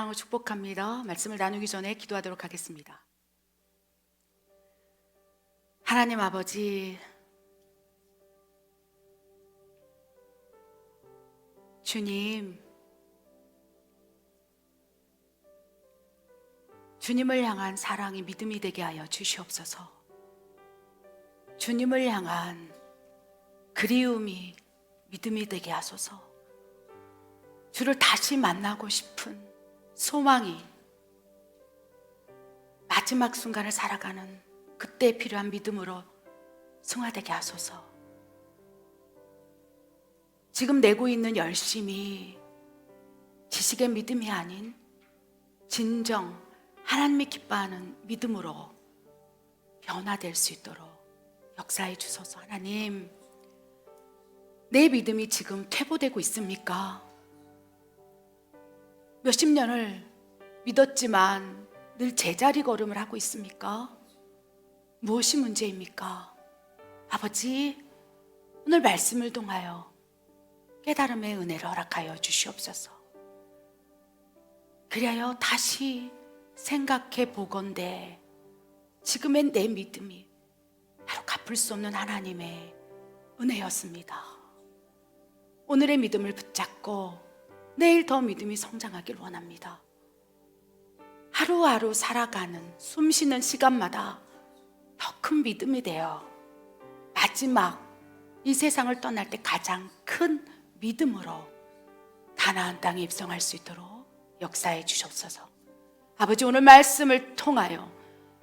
사랑하고 축복합니다. 말씀을 나누기 전에 기도하도록 하겠습니다. 하나님 아버지, 주님을 향한 사랑이 믿음이 되게 하여 주시옵소서. 주님을 향한 그리움이 믿음이 되게 하소서. 주를 다시 만나고 싶은 소망이 마지막 순간을 살아가는 그때 필요한 믿음으로 승화되게 하소서. 지금 내고 있는 열심이 지식의 믿음이 아닌 진정 하나님이 기뻐하는 믿음으로 변화될 수 있도록 역사해 주소서. 하나님, 내 믿음이 지금 퇴보되고 있습니까? 몇십 년을 믿었지만 늘 제자리 걸음을 하고 있습니까? 무엇이 문제입니까? 아버지, 오늘 말씀을 통하여 깨달음의 은혜를 허락하여 주시옵소서. 그리하여 다시 생각해 보건대 지금의 내 믿음이 바로 갚을 수 없는 하나님의 은혜였습니다. 오늘의 믿음을 붙잡고 내일 더 믿음이 성장하길 원합니다. 하루하루 살아가는 숨쉬는 시간마다 더 큰 믿음이 되어 마지막 이 세상을 떠날 때 가장 큰 믿음으로 가나안 땅에 입성할 수 있도록 역사해 주시옵소서. 아버지, 오늘 말씀을 통하여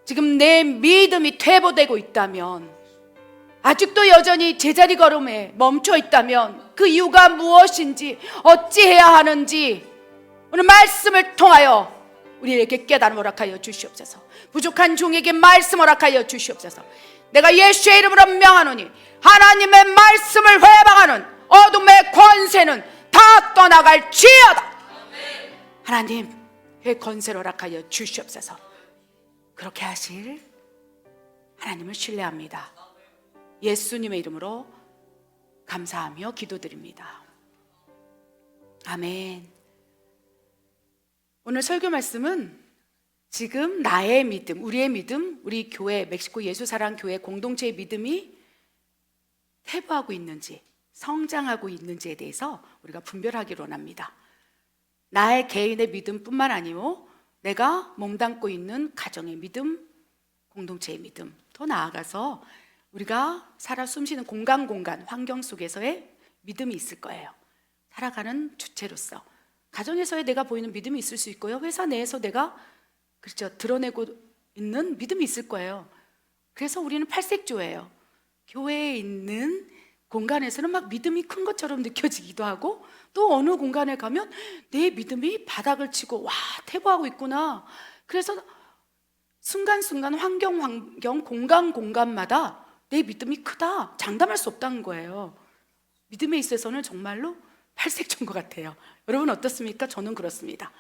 지금 내 믿음이 퇴보되고 있다면, 아직도 여전히 제자리 걸음에 멈춰 있다면 그 이유가 무엇인지, 어찌해야 하는지 오늘 말씀을 통하여 우리에게 깨달음 허락하여 주시옵소서. 부족한 종에게 말씀 허락하여 주시옵소서. 내가 예수의 이름으로 명하노니 하나님의 말씀을 회방하는 어둠의 권세는 다 떠나갈지어다. 하나님, 의 권세를 허락하여 주시옵소서. 그렇게 하실 하나님을 신뢰합니다. 예수님의 이름으로 감사하며 기도드립니다. 아멘. 오늘 설교 말씀은 지금 나의 믿음, 우리의 믿음, 우리 교회, 멕시코 예수사랑교회 공동체의 믿음이 퇴보하고 있는지, 성장하고 있는지에 대해서 우리가 분별하기를 원합니다. 나의 개인의 믿음뿐만 아니고 내가 몸담고 있는 가정의 믿음, 공동체의 믿음, 더 나아가서 우리가 살아 숨쉬는 공간 환경 속에서의 믿음이 있을 거예요. 살아가는 주체로서 가정에서의 내가 보이는 믿음이 있을 수 있고요, 회사 내에서 내가 드러내고 있는 믿음이 있을 거예요. 그래서 우리는 팔색조예요. 교회에 있는 공간에서는 막 믿음이 큰 것처럼 느껴지기도 하고, 또 어느 공간에 가면 내 믿음이 바닥을 치고 와, 퇴보하고 있구나. 그래서 순간순간 환경 공간마다 내 믿음이 크다, 장담할 수 없다는 거예요. 믿음에 있어서는 정말로 팔색조인 것 같아요. 여러분 어떻습니까? 저는 그렇습니다.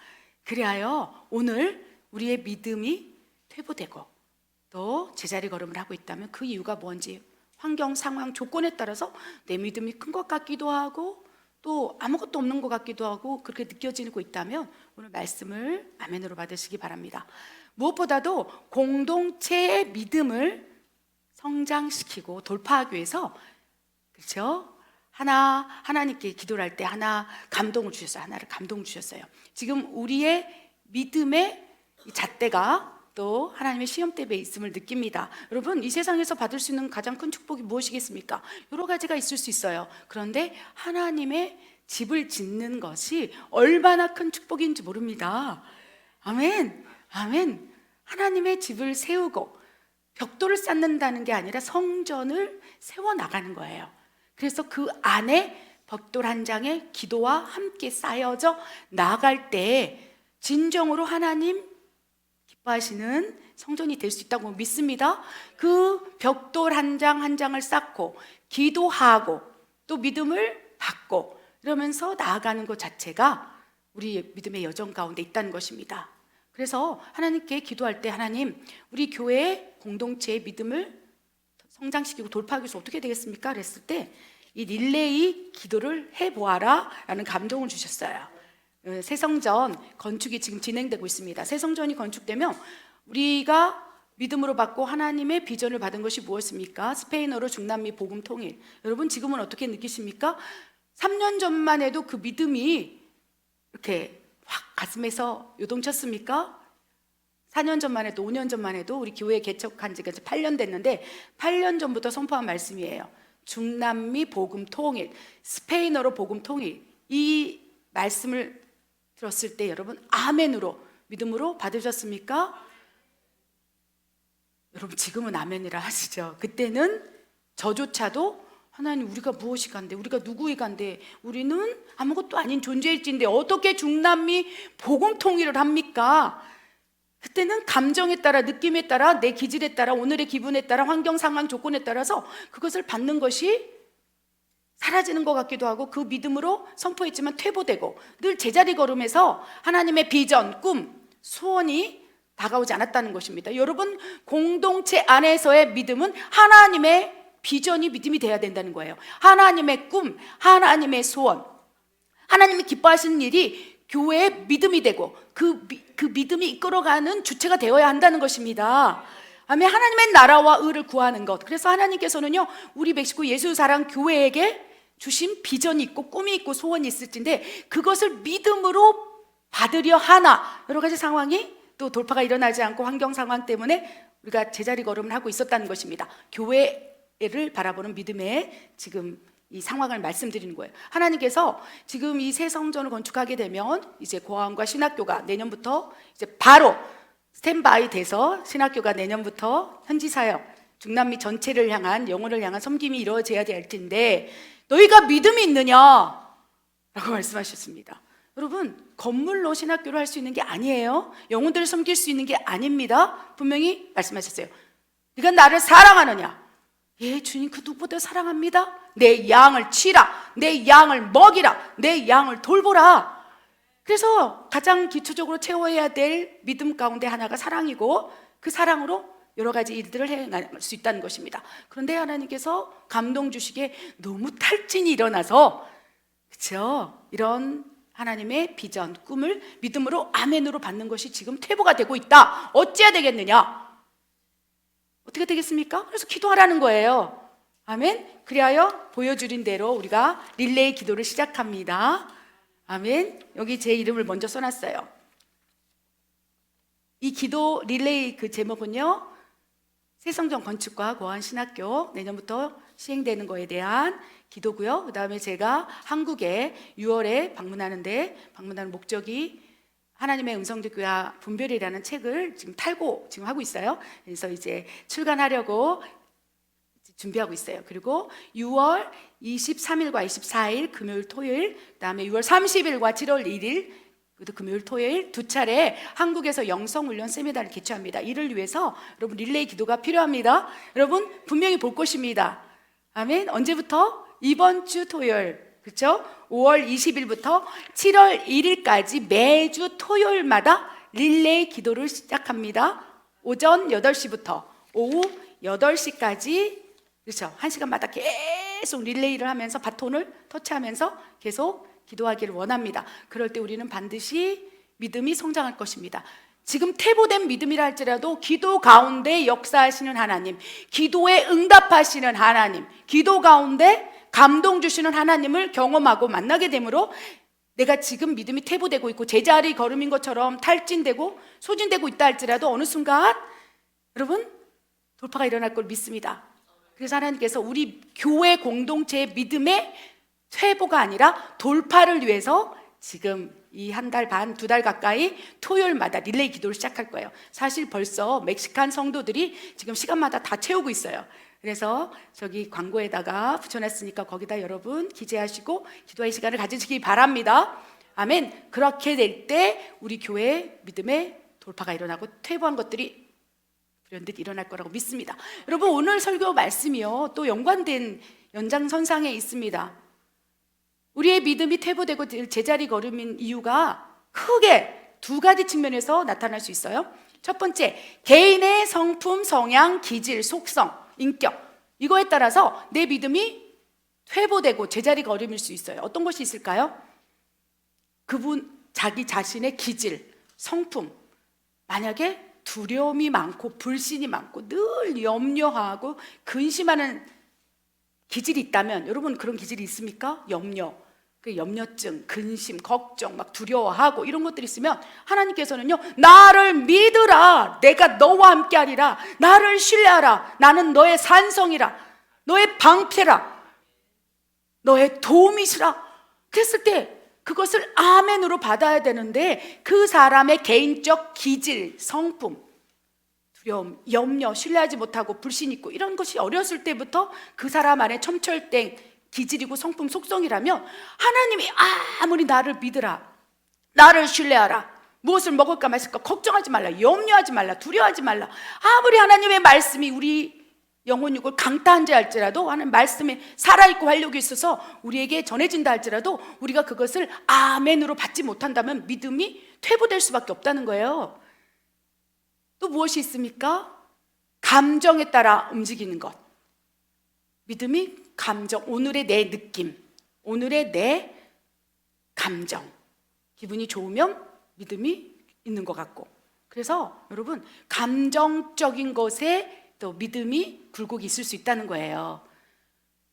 그리하여 오늘 우리의 믿음이 퇴보되고 또 제자리 걸음을 하고 있다면 그 이유가 뭔지, 환경, 상황, 조건에 따라서 내 믿음이 큰 것 같기도 하고 또 아무것도 없는 것 같기도 하고 그렇게 느껴지고 있다면 오늘 말씀을 아멘으로 받으시기 바랍니다. 무엇보다도 공동체의 믿음을 성장시키고 돌파하기 위해서, 그렇죠? 하나님께 기도를 할 때 하나를 감동 주셨어요. 지금 우리의 믿음의 잣대가 또 하나님의 시험대에 있음을 느낍니다. 여러분, 이 세상에서 받을 수 있는 가장 큰 축복이 무엇이겠습니까? 여러 가지가 있을 수 있어요. 그런데 하나님의 집을 짓는 것이 얼마나 큰 축복인지 모릅니다. 아멘. 아멘. 하나님의 집을 세우고 벽돌을 쌓는다는 게 아니라 성전을 세워나가는 거예요. 그래서 그 안에 벽돌 한 장에 기도와 함께 쌓여져 나갈 때 진정으로 하나님 기뻐하시는 성전이 될 수 있다고 믿습니다. 그 벽돌 한 장 한 장을 쌓고 기도하고 또 믿음을 받고 이러면서 나아가는 것 자체가 우리 믿음의 여정 가운데 있다는 것입니다. 그래서 하나님께 기도할 때, 하나님, 우리 교회의 공동체의 믿음을 성장시키고 돌파하기 위해서 어떻게 되겠습니까? 그랬을 때 이 릴레이 기도를 해보아라 라는 감동을 주셨어요. 새 성전 건축이 지금 진행되고 있습니다. 새 성전이 건축되면 우리가 믿음으로 받고 하나님의 비전을 받은 것이 무엇입니까? 스페인어로 중남미 복음 통일. 여러분 지금은 어떻게 느끼십니까? 3년 전만 해도 그 믿음이 이렇게 확 가슴에서 요동쳤습니까? 4년 전만 해도 5년 전만 해도 우리 교회 개척한 지가 이제 8년 됐는데 8년 전부터 선포한 말씀이에요. 중남미 복음 통일, 스페인어로 복음 통일. 이 말씀을 들었을 때 여러분 아멘으로 믿음으로 받으셨습니까? 여러분 지금은 아멘이라 하시죠. 그때는 저조차도 하나님 우리가 무엇이 간대, 우리가 누구이 간대, 우리는 아무것도 아닌 존재일진데 어떻게 중남미 복음 통일을 합니까? 그때는 감정에 따라, 느낌에 따라, 내 기질에 따라, 오늘의 기분에 따라, 환경 상황 조건에 따라서 그것을 받는 것이 사라지는 것 같기도 하고 그 믿음으로 선포했지만 퇴보되고 늘 제자리 걸음에서 하나님의 비전, 꿈, 소원이 다가오지 않았다는 것입니다. 여러분 공동체 안에서의 믿음은 하나님의 비전이 믿음이 돼야 된다는 거예요. 하나님의 꿈, 하나님의 소원, 하나님이 기뻐하시는 일이 교회의 믿음이 되고 그 믿음이 이끌어가는 주체가 되어야 한다는 것입니다. 아멘. 하나님의 나라와 의를 구하는 것. 그래서 하나님께서는요 우리 멕시코 예수사랑 교회에게 주신 비전이 있고 꿈이 있고 소원이 있을진데 그것을 믿음으로 받으려 하나 여러 가지 상황이 또 돌파가 일어나지 않고 환경 상황 때문에 우리가 제자리 걸음을 하고 있었다는 것입니다. 교회를 바라보는 믿음의 지금 이 상황을 말씀드리는 거예요. 하나님께서 지금 이 새 성전을 건축하게 되면 이제 고아원과 신학교가 내년부터 이제 바로 스탠바이 돼서 신학교가 내년부터 현지 사역, 중남미 전체를 향한 영혼을 향한 섬김이 이루어져야 될 텐데 너희가 믿음이 있느냐? 라고 말씀하셨습니다. 여러분 건물로 신학교를 할 수 있는 게 아니에요. 영혼들을 섬길 수 있는 게 아닙니다. 분명히 말씀하셨어요. 네가 나를 사랑하느냐? 예, 주님 그 누구보다 사랑합니다. 내 양을 치라, 내 양을 먹이라, 내 양을 돌보라. 그래서 가장 기초적으로 채워야 될 믿음 가운데 하나가 사랑이고 그 사랑으로 여러 가지 일들을 행할 수 있다는 것입니다. 그런데 하나님께서 감동 주시기에 너무 탈진이 일어나서 그렇죠? 이런 하나님의 비전, 꿈을 믿음으로 아멘으로 받는 것이 지금 퇴보가 되고 있다. 어찌해야 되겠느냐? 어떻게 되겠습니까? 그래서 기도하라는 거예요. 아멘. 그리하여 보여주린 대로 우리가 릴레이 기도를 시작합니다. 아멘. 여기 제 이름을 먼저 써놨어요. 이 기도 릴레이 그 제목은요 새성전 건축과 고아원 신학교 내년부터 시행되는 거에 대한 기도고요. 그 다음에 제가 한국에 6월에 방문하는 목적이 하나님의 음성교회 분별이라는 책을 지금 탈고 지금 하고 있어요. 그래서 이제 출간하려고 준비하고 있어요. 그리고 6월 23일과 24일 금요일 토요일, 그다음에 6월 30일과 7월 1일 금요일 토요일 두 차례 한국에서 영성훈련 세미나를 개최합니다. 이를 위해서 여러분 릴레이 기도가 필요합니다. 여러분 분명히 볼 것입니다. 아멘. 언제부터? 이번 주 토요일, 그렇죠? 5월 20일부터 7월 1일까지 매주 토요일마다 릴레이 기도를 시작합니다. 오전 8시부터 오후 8시까지, 그렇죠? 1시간마다 계속 릴레이를 하면서 바톤을 터치하면서 계속 기도하기를 원합니다. 그럴 때 우리는 반드시 믿음이 성장할 것입니다. 지금 퇴보된 믿음이라 할지라도 기도 가운데 역사하시는 하나님, 기도에 응답하시는 하나님, 기도 가운데 감동 주시는 하나님을 경험하고 만나게 되므로 내가 지금 믿음이 퇴보되고 있고 제자리 걸음인 것처럼 탈진되고 소진되고 있다 할지라도 어느 순간 여러분 돌파가 일어날 걸 믿습니다. 그래서 하나님께서 우리 교회 공동체의 믿음의 퇴보가 아니라 돌파를 위해서 지금 이 한 달 반, 2달 가까이 토요일마다 릴레이 기도를 시작할 거예요. 사실 벌써 멕시칸 성도들이 지금 시간마다 다 채우고 있어요. 그래서 저기 광고에다가 붙여놨으니까 거기다 여러분 기재하시고 기도의 시간을 가지시기 바랍니다. 아멘. 그렇게 될 때 우리 교회의 믿음의 돌파가 일어나고 퇴보한 것들이 불현듯 일어날 거라고 믿습니다. 여러분 오늘 설교 말씀이요 또 연관된 연장선상에 있습니다. 우리의 믿음이 퇴보되고 제자리 걸음인 이유가 크게 두 가지 측면에서 나타날 수 있어요. 첫 번째, 개인의 성품, 성향, 기질, 속성, 인격, 이거에 따라서 내 믿음이 퇴보되고 제자리 걸음일 수 있어요. 어떤 것이 있을까요? 자기 자신의 기질, 성품, 만약에 두려움이 많고 불신이 많고 늘 염려하고 근심하는 기질이 있다면, 여러분 그런 기질이 있습니까? 염려, 그 염려증, 근심, 걱정, 막 두려워하고 이런 것들이 있으면 하나님께서는요, 나를 믿으라, 내가 너와 함께하리라, 나를 신뢰하라, 나는 너의 산성이라, 너의 방패라, 너의 도움이시라 그랬을 때 그것을 아멘으로 받아야 되는데, 그 사람의 개인적 기질, 성품, 두려움, 염려, 신뢰하지 못하고 불신 있고 이런 것이 어렸을 때부터 그 사람 안에 첨철된 기질이고 성품, 속성이라면 하나님이 아무리 나를 믿으라, 나를 신뢰하라, 무엇을 먹을까 마실까 걱정하지 말라, 염려하지 말라, 두려워하지 말라, 아무리 하나님의 말씀이 우리 영혼 육을 강타한지 할지라도, 하는 말씀에 살아있고 활력이 있어서 우리에게 전해진다 할지라도 우리가 그것을 아멘으로 받지 못한다면 믿음이 퇴보될 수밖에 없다는 거예요. 또 무엇이 있습니까? 감정에 따라 움직이는 것. 믿음이 감정, 오늘의 내 느낌, 오늘의 내 감정, 기분이 좋으면 믿음이 있는 것 같고, 그래서 여러분 감정적인 것에 또 믿음이 굴곡이 있을 수 있다는 거예요.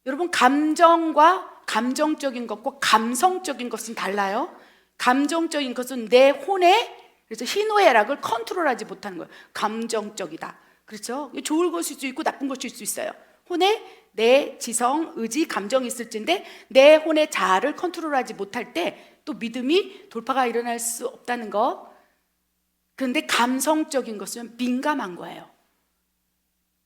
여러분 감정과 감정적인 것과 감성적인 것은 달라요. 감정적인 것은 내 혼에, 그래서 희노애락을 컨트롤하지 못하는 거예요. 감정적이다. 그렇죠? 좋은 것일 수 있고 나쁜 것일 수 있어요. 혼에 내 지성, 의지, 감정이 있을진데 내 혼의 자아를 컨트롤하지 못할 때 또 믿음이 돌파가 일어날 수 없다는 것. 그런데 감성적인 것은 민감한 거예요.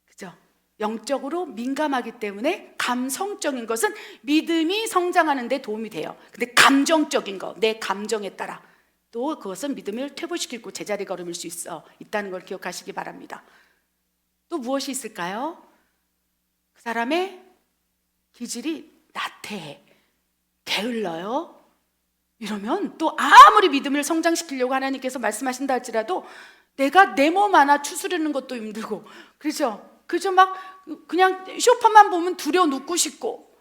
그죠? 영적으로 민감하기 때문에 감성적인 것은 믿음이 성장하는 데 도움이 돼요. 근데 감정적인 거, 내 감정에 따라 또 그것은 믿음을 퇴보시키고 제자리 걸음일 수 있다는 걸 기억하시기 바랍니다. 또 무엇이 있을까요? 그 사람의 기질이 나태해, 게을러요. 이러면 또 아무리 믿음을 성장시키려고 하나님께서 말씀하신다 할지라도 내가 내 몸 하나 추스르는 것도 힘들고, 그렇죠? 그저 막 그냥 쇼파만 보면 두려워 눕고 싶고,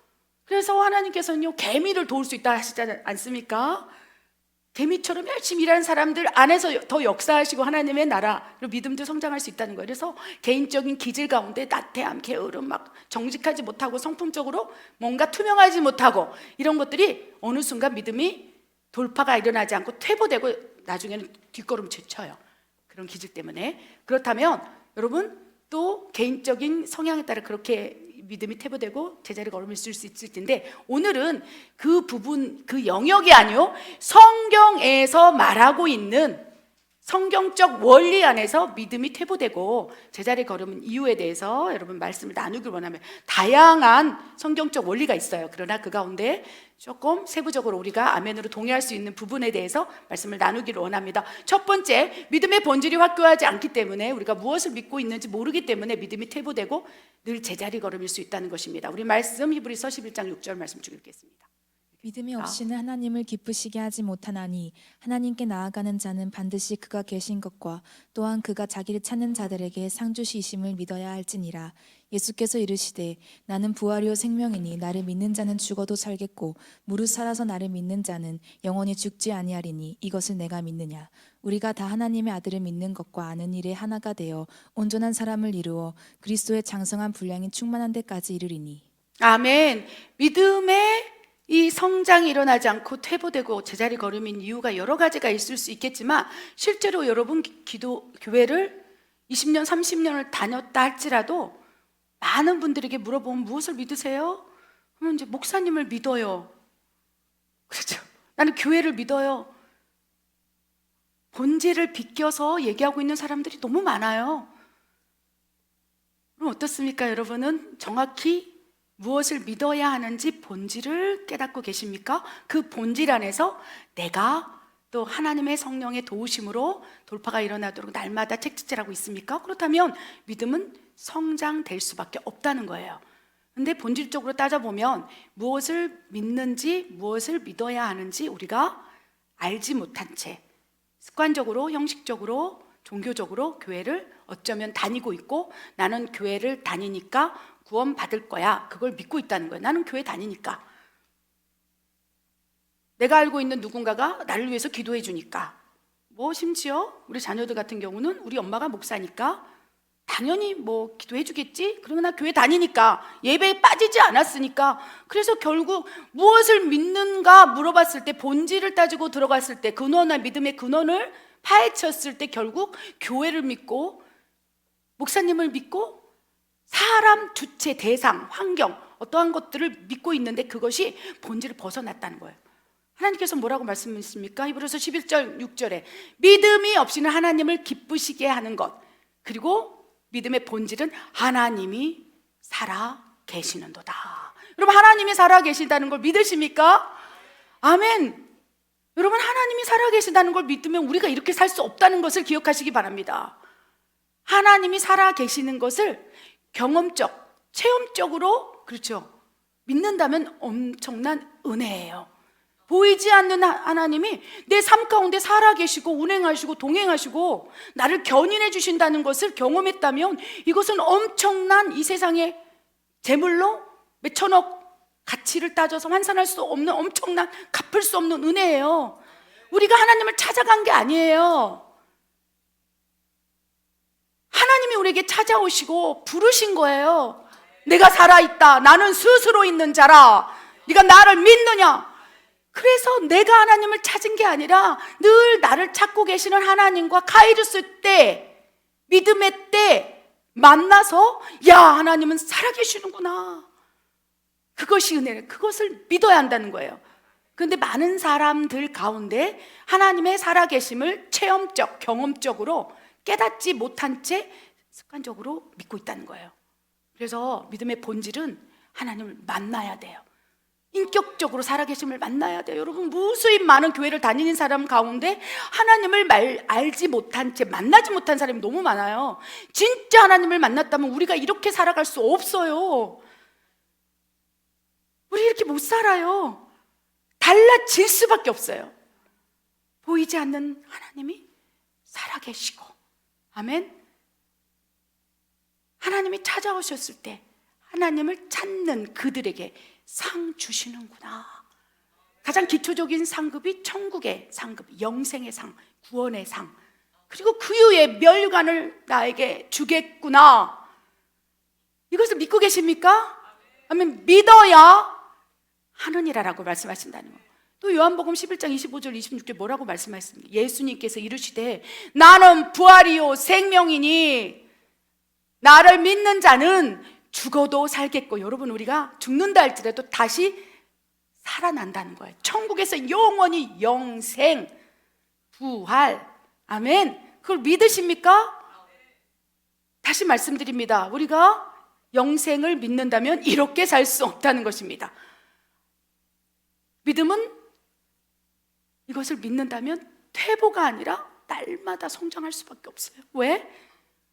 그래서 하나님께서는요 개미를 도울 수 있다 하시지 않습니까? 개미처럼 열심히 일하는 사람들 안에서 더 역사하시고 하나님의 나라, 그리고 믿음도 성장할 수 있다는 거예요. 그래서 개인적인 기질 가운데 나태함, 게으름, 막 정직하지 못하고 성품적으로 뭔가 투명하지 못하고 이런 것들이 어느 순간 믿음이 돌파가 일어나지 않고 퇴보되고 나중에는 뒷걸음질 쳐요. 그런 기질 때문에. 그렇다면 여러분 또 개인적인 성향에 따라 그렇게 믿음이 퇴보되고 제자리 걸음을 쓸 수 있을 텐데, 오늘은 그 부분, 그 영역이 아니요, 성경에서 말하고 있는 성경적 원리 안에서 믿음이 퇴보되고 제자리 걸음은 이유에 대해서 여러분 말씀을 나누길 원하면, 다양한 성경적 원리가 있어요. 그러나 그 가운데 조금 세부적으로 우리가 아멘으로 동의할 수 있는 부분에 대해서 말씀을 나누기를 원합니다. 첫 번째, 믿음의 본질이 확고하지 않기 때문에, 우리가 무엇을 믿고 있는지 모르기 때문에 믿음이 퇴보되고 늘 제자리 걸음일 수 있다는 것입니다. 우리 말씀 히브리서 11장 6절 말씀 쭉 읽겠습니다. 믿음이 없이는 하나님을 기쁘시게 하지 못하나니 하나님께 나아가는 자는 반드시 그가 계신 것과 또한 그가 자기를 찾는 자들에게 상 주시심을 믿어야 할지니라. 예수께서 이르시되 나는 부활이요 생명이니 나를 믿는 자는 죽어도 살겠고 무릇 살아서 나를 믿는 자는 영원히 죽지 아니하리니 이것을 내가 믿느냐. 우리가 다 하나님의 아들을 믿는 것과 아는 일에 하나가 되어 온전한 사람을 이루어 그리스도의 장성한 분량이 충만한 데까지 이르리니. 아멘. 믿음의 이 성장이 일어나지 않고 퇴보되고 제자리 걸음인 이유가 여러 가지가 있을 수 있겠지만, 실제로 여러분 교회를 20년, 30년을 다녔다 할지라도 많은 분들에게 물어보면 무엇을 믿으세요? 그러면 이제 목사님을 믿어요. 그렇죠? 나는 교회를 믿어요. 본질을 비껴서 얘기하고 있는 사람들이 너무 많아요. 그럼 어떻습니까? 여러분은 정확히 무엇을 믿어야 하는지 본질을 깨닫고 계십니까? 그 본질 안에서 내가 또 하나님의 성령의 도우심으로 돌파가 일어나도록 날마다 책찍질하고 있습니까? 그렇다면 믿음은 성장될 수밖에 없다는 거예요. 근데 본질적으로 따져보면 무엇을 믿는지, 무엇을 믿어야 하는지 우리가 알지 못한 채 습관적으로, 형식적으로, 종교적으로 교회를 어쩌면 다니고 있고, 나는 교회를 다니니까 구원 받을 거야, 그걸 믿고 있다는 거예요. 나는 교회 다니니까. 내가 알고 있는 누군가가 나를 위해서 기도해 주니까, 뭐 심지어 우리 자녀들 같은 경우는 우리 엄마가 목사니까 당연히 뭐 기도해 주겠지? 그러면 나 교회 다니니까, 예배에 빠지지 않았으니까. 그래서 결국 무엇을 믿는가 물어봤을 때, 본질을 따지고 들어갔을 때, 근원과 믿음의 근원을 파헤쳤을 때 결국 교회를 믿고 목사님을 믿고 사람, 주체, 대상, 환경, 어떠한 것들을 믿고 있는데 그것이 본질을 벗어났다는 거예요. 하나님께서 뭐라고 말씀하십니까? 히브리서 11절 6절에 믿음이 없이는 하나님을 기쁘시게 하는 것, 그리고 믿음의 본질은 하나님이 살아 계시는도다. 여러분, 하나님이 살아 계신다는 걸 믿으십니까? 아멘. 여러분, 하나님이 살아 계신다는 걸 믿으면 우리가 이렇게 살 수 없다는 것을 기억하시기 바랍니다. 하나님이 살아 계시는 것을 경험적, 체험적으로, 그렇죠, 믿는다면 엄청난 은혜예요. 보이지 않는 하나님이 내 삶 가운데 살아계시고 운행하시고 동행하시고 나를 견인해 주신다는 것을 경험했다면 이것은 엄청난, 이 세상의 재물로 몇 천억 가치를 따져서 환산할 수 없는 엄청난, 갚을 수 없는 은혜예요. 우리가 하나님을 찾아간 게 아니에요. 하나님이 우리에게 찾아오시고 부르신 거예요. 내가 살아있다, 나는 스스로 있는 자라, 네가 나를 믿느냐? 그래서 내가 하나님을 찾은 게 아니라 늘 나를 찾고 계시는 하나님과 카이루스 때, 믿음의 때 만나서, 야, 하나님은 살아계시는구나, 그것이 은혜예요. 그것을 믿어야 한다는 거예요. 그런데 많은 사람들 가운데 하나님의 살아계심을 체험적, 경험적으로 깨닫지 못한 채 습관적으로 믿고 있다는 거예요. 그래서 믿음의 본질은 하나님을 만나야 돼요. 인격적으로 살아계심을 만나야 돼요. 여러분, 무수히 많은 교회를 다니는 사람 가운데 하나님을 알지 못한 채, 만나지 못한 사람이 너무 많아요. 진짜 하나님을 만났다면 우리가 이렇게 살아갈 수 없어요. 우리 이렇게 못 살아요. 달라질 수밖에 없어요. 보이지 않는 하나님이 살아계시고, 아멘. 하나님이 찾아오셨을 때 하나님을 찾는 그들에게 상 주시는구나. 가장 기초적인 상급이 천국의 상급, 영생의 상, 구원의 상, 그리고 그 후에 멸관을 나에게 주겠구나. 이것을 믿고 계십니까? 아멘. 믿어야 하느니라라고 말씀하신다는 거예요. 또 요한복음 11장 25절 26절 뭐라고 말씀하셨습니까? 예수님께서 이르시되 나는 부활이요 생명이니 나를 믿는 자는 죽어도 살겠고, 여러분, 우리가 죽는다 할지라도 다시 살아난다는 거예요. 천국에서 영원히 영생, 부활, 아멘. 그걸 믿으십니까? 다시 말씀드립니다. 우리가 영생을 믿는다면 이렇게 살 수 없다는 것입니다. 믿음은, 이것을 믿는다면 퇴보가 아니라 날마다 성장할 수밖에 없어요. 왜?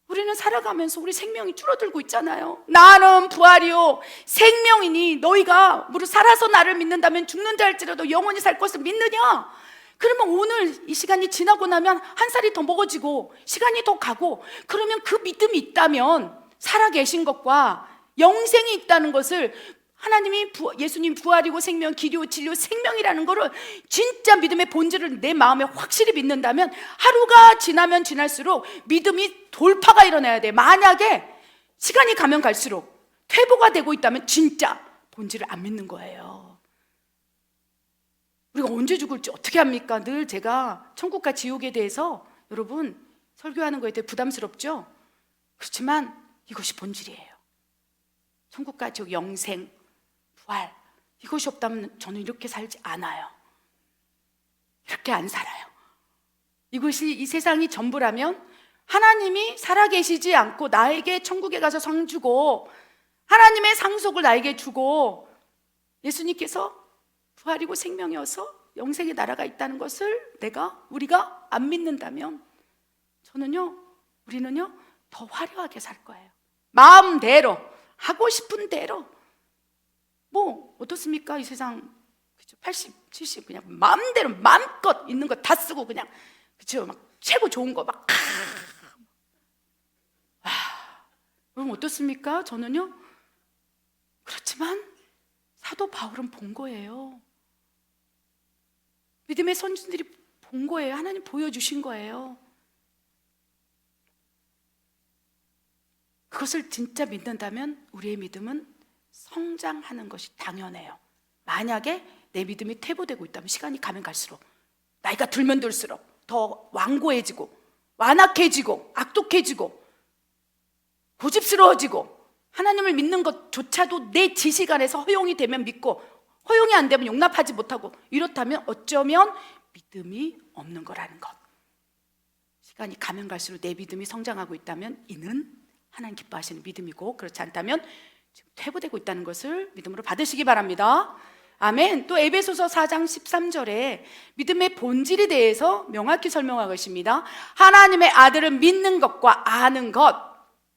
우리는 살아가면서 우리 생명이 줄어들고 있잖아요. 나는 부활이요 생명이니 너희가 무릇 살아서 나를 믿는다면 죽는다 할지라도 영원히 살 것을 믿느냐? 그러면 오늘 이 시간이 지나고 나면 한 살이 더 먹어지고 시간이 더 가고, 그러면 그 믿음이 있다면 살아계신 것과 영생이 있다는 것을, 하나님이 예수님 부활이고 생명, 길이요 진리요 생명이라는 거를 진짜 믿음의 본질을 내 마음에 확실히 믿는다면 하루가 지나면 지날수록 믿음이 돌파가 일어나야 돼. 만약에 시간이 가면 갈수록 퇴보가 되고 있다면 진짜 본질을 안 믿는 거예요. 우리가 언제 죽을지 어떻게 합니까? 늘 제가 천국과 지옥에 대해서 여러분 설교하는 거에 대해 부담스럽죠? 그렇지만 이것이 본질이에요. 천국과 지옥, 영생, 부활, 이것이 없다면 저는 이렇게 살지 않아요. 이렇게 안 살아요. 이것이 이 세상이 전부라면 하나님이 살아계시지 않고 나에게 천국에 가서 상 주고 하나님의 상속을 나에게 주고 예수님께서 부활이고 생명이어서 영생의 나라가 있다는 것을 우리가 안 믿는다면 우리는요 더 화려하게 살 거예요. 마음대로, 하고 싶은 대로. 뭐 어떻습니까? 이 세상, 그죠? 80, 70 그냥 마음대로 마음껏 있는 거 다 쓰고 그냥, 그죠? 막 최고 좋은 거 막. 여러분 어떻습니까? 저는요. 그렇지만 사도 바울은 본 거예요. 믿음의 선진들이 본 거예요. 하나님 보여주신 거예요. 그것을 진짜 믿는다면 우리의 믿음은 성장하는 것이 당연해요. 만약에 내 믿음이 퇴보되고 있다면 시간이 가면 갈수록, 나이가 들면 들수록 더 완고해지고 완악해지고 악독해지고 고집스러워지고 하나님을 믿는 것조차도 내 지식 안에서 허용이 되면 믿고 허용이 안 되면 용납하지 못하고, 이렇다면 어쩌면 믿음이 없는 거라는 것. 시간이 가면 갈수록 내 믿음이 성장하고 있다면 이는 하나님 기뻐하시는 믿음이고, 그렇지 않다면 지금 퇴보되고 있다는 것을 믿음으로 받으시기 바랍니다. 아멘. 또 에베소서 4장 13절에 믿음의 본질에 대해서 명확히 설명하고 있습니다. 하나님의 아들을 믿는 것과 아는 것.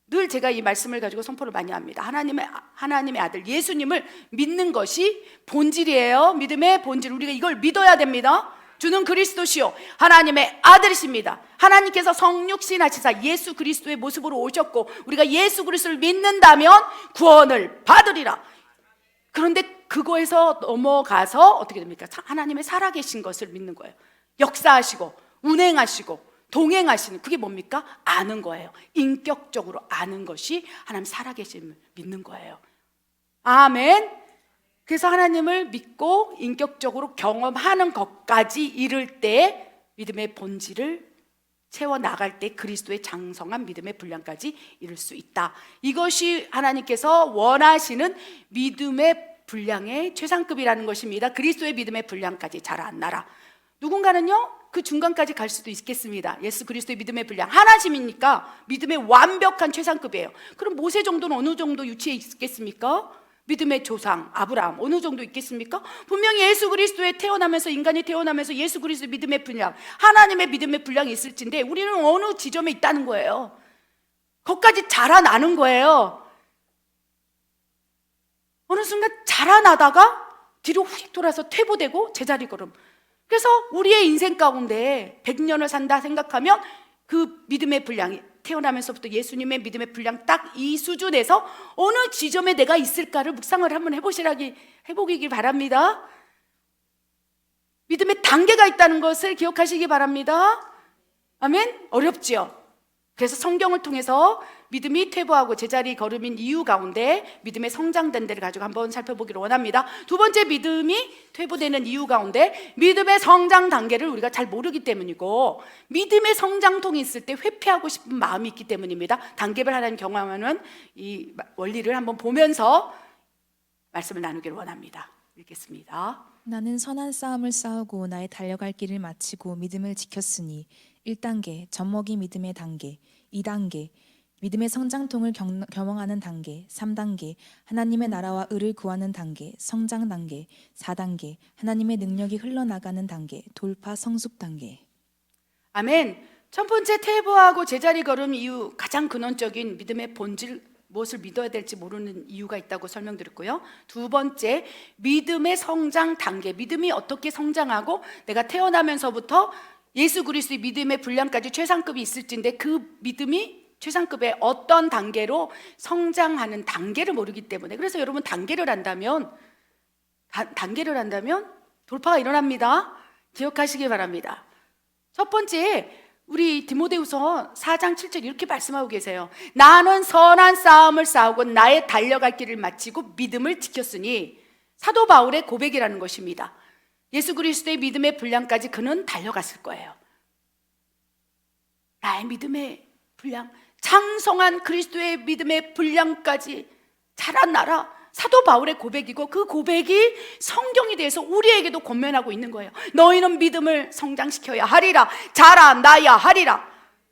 늘 제가 이 말씀을 가지고 선포를 많이 합니다. 하나님의 아들 예수님을 믿는 것이 본질이에요. 믿음의 본질. 우리가 이걸 믿어야 됩니다. 주는 그리스도시요 하나님의 아들이십니다. 하나님께서 성육신 하시사 예수 그리스도의 모습으로 오셨고, 우리가 예수 그리스도를 믿는다면 구원을 받으리라. 그런데 그거에서 넘어가서 어떻게 됩니까? 하나님의 살아계신 것을 믿는 거예요. 역사하시고 운행하시고 동행하시는, 그게 뭡니까? 아는 거예요. 인격적으로 아는 것이 하나님 살아계심을 믿는 거예요. 아멘. 그래서 하나님을 믿고 인격적으로 경험하는 것까지 이를 때 믿음의 본질을 채워나갈 때 그리스도의 장성한 믿음의 분량까지 이룰 수 있다. 이것이 하나님께서 원하시는 믿음의 분량의 최상급이라는 것입니다. 그리스도의 믿음의 분량까지 자라나라. 누군가는요 그 중간까지 갈 수도 있겠습니다. 예수 그리스도의 믿음의 분량 하나님이니까 믿음의 완벽한 최상급이에요. 그럼 모세 정도는 어느 정도 유치해 있겠습니까? 믿음의 조상 아브라함 어느 정도 있겠습니까? 분명히 예수 그리스도에 태어나면서, 인간이 태어나면서 예수 그리스도의 믿음의 분량, 하나님의 믿음의 분량이 있을진데 우리는 어느 지점에 있다는 거예요. 거기까지 자라나는 거예요. 어느 순간 자라나다가 뒤로 휙 돌아서 퇴보되고 제자리 걸음. 그래서 우리의 인생 가운데 100년을 산다 생각하면 그 믿음의 분량이 태어나면서부터 예수님의 믿음의 분량 딱 이 수준에서 어느 지점에 내가 있을까를 묵상을 한번 해보기 바랍니다. 믿음의 단계가 있다는 것을 기억하시기 바랍니다. 아멘. 어렵지요. 그래서 성경을 통해서 믿음이 퇴보하고 제자리 걸음인 이유 가운데 믿음의 성장된 데를 가지고 한번 살펴보기를 원합니다. 두 번째, 믿음이 퇴보되는 이유 가운데 믿음의 성장 단계를 우리가 잘 모르기 때문이고, 믿음의 성장통이 있을 때 회피하고 싶은 마음이 있기 때문입니다. 단계별 하나님 경험하는 이 원리를 한번 보면서 말씀을 나누기를 원합니다. 읽겠습니다. 나는 선한 싸움을 싸우고 나의 달려갈 길을 마치고 믿음을 지켰으니 1단계 젖먹이 믿음의 단계, 2단계 믿음의 성장통을 경험하는 단계, 3단계 하나님의 나라와 의를 구하는 단계, 성장 단계, 4단계 하나님의 능력이 흘러나가는 단계, 돌파 성숙 단계. 아멘. 첫 번째, 퇴보하고 제자리 걸음 이유, 가장 근원적인 믿음의 본질, 무엇을 믿어야 될지 모르는 이유가 있다고 설명드렸고요. 두 번째, 믿음의 성장 단계, 믿음이 어떻게 성장하고 내가 태어나면서부터 예수 그리스도의 믿음의 분량까지 최상급이 있을진데 그 믿음이 최상급의 어떤 단계로 성장하는 단계를 모르기 때문에, 그래서 여러분 단계를 안다면 돌파가 일어납니다. 기억하시기 바랍니다. 첫 번째, 우리 디모데후서 4장 7절 이렇게 말씀하고 계세요. 나는 선한 싸움을 싸우고 나의 달려갈 길을 마치고 믿음을 지켰으니, 사도 바울의 고백이라는 것입니다. 예수 그리스도의 믿음의 분량까지 그는 달려갔을 거예요. 나의 믿음의 분량, 장성한 그리스도의 믿음의 분량까지 자라나라. 사도 바울의 고백이고, 그 고백이 성경에 대해서 우리에게도 권면하고 있는 거예요. 너희는 믿음을 성장시켜야 하리라. 자라나야 하리라.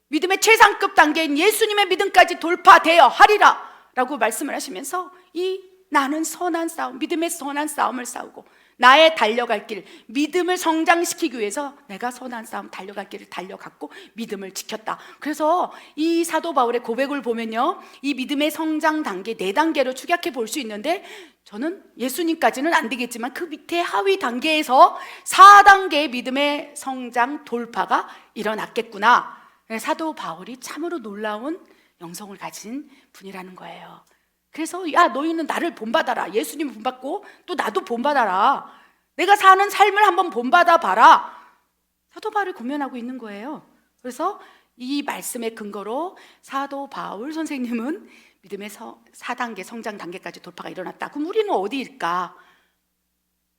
믿음의 최상급 단계인 예수님의 믿음까지 돌파되어 하리라 라고 말씀을 하시면서, 이 나는 선한 싸움, 믿음의 선한 싸움을 싸우고 나의 달려갈 길, 믿음을 성장시키기 위해서 내가 선한 싸움, 달려갈 길을 달려갔고 믿음을 지켰다. 그래서 이 사도 바울의 고백을 보면요, 이 믿음의 성장 단계 4단계로 축약해 볼 수 있는데, 저는 예수님까지는 안 되겠지만 그 밑에 하위 단계에서 4단계의 믿음의 성장 돌파가 일어났겠구나. 사도 바울이 참으로 놀라운 영성을 가진 분이라는 거예요. 그래서 야, 너희는 나를 본받아라. 예수님 본받고 또 나도 본받아라. 내가 사는 삶을 한번 본받아 봐라. 사도 바울이 고면하고 있는 거예요. 그래서 이 말씀의 근거로 사도 바울 선생님은 믿음의 4단계 성장 단계까지 돌파가 일어났다. 그럼 우리는 어디일까?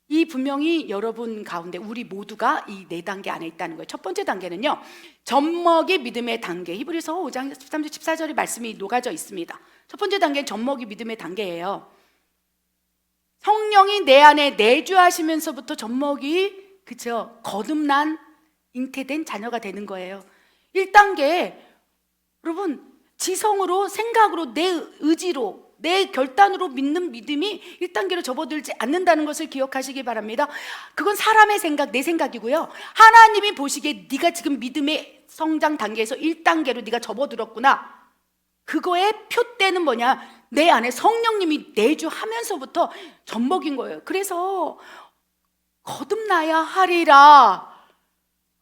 이 분명히 여러분 가운데 우리 모두가 이 4단계 안에 있다는 거예요. 첫 번째 단계는요, 젖먹이 믿음의 단계. 히브리서 5장 13절 14절의 말씀이 녹아져 있습니다. 첫 번째 단계는 젖먹이 믿음의 단계예요. 성령이 내 안에 내주하시면서부터 젖먹이, 그쵸, 거듭난 잉태된 자녀가 되는 거예요. 1단계, 여러분, 지성으로, 생각으로, 내 의지로, 내 결단으로 믿는 믿음이 1단계로 접어들지 않는다는 것을 기억하시기 바랍니다. 그건 사람의 생각, 내 생각이고요, 하나님이 보시기에 네가 지금 믿음의 성장 단계에서 1단계로 네가 접어들었구나, 그거의 표대는 뭐냐? 내 안에 성령님이 내주하면서부터 젖먹인 거예요. 그래서 거듭나야 하리라,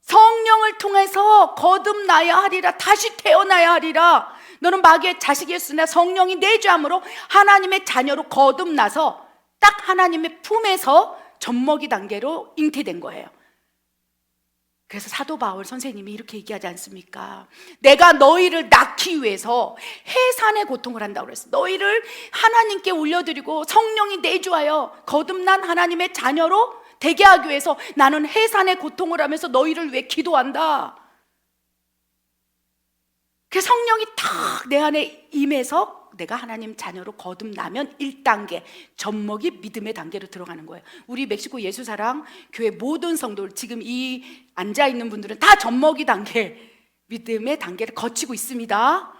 성령을 통해서 거듭나야 하리라, 다시 태어나야 하리라. 너는 마귀의 자식이었으나 성령이 내주함으로 하나님의 자녀로 거듭나서 딱 하나님의 품에서 젖먹이 단계로 잉태된 거예요. 그래서 사도 바울 선생님이 이렇게 얘기하지 않습니까? 내가 너희를 낳기 위해서 해산의 고통을 한다고 그랬어. 너희를 하나님께 올려드리고 성령이 내주하여 거듭난 하나님의 자녀로 되게 하기 위해서 나는 해산의 고통을 하면서 너희를 위해 기도한다. 그 성령이 탁 내 안에 임해서 내가 하나님 자녀로 거듭나면 1단계 젖먹이 믿음의 단계로 들어가는 거예요. 우리 멕시코 예수사랑 교회 모든 성도들, 지금 이 앉아있는 분들은 다 젖먹이 단계, 믿음의 단계를 거치고 있습니다.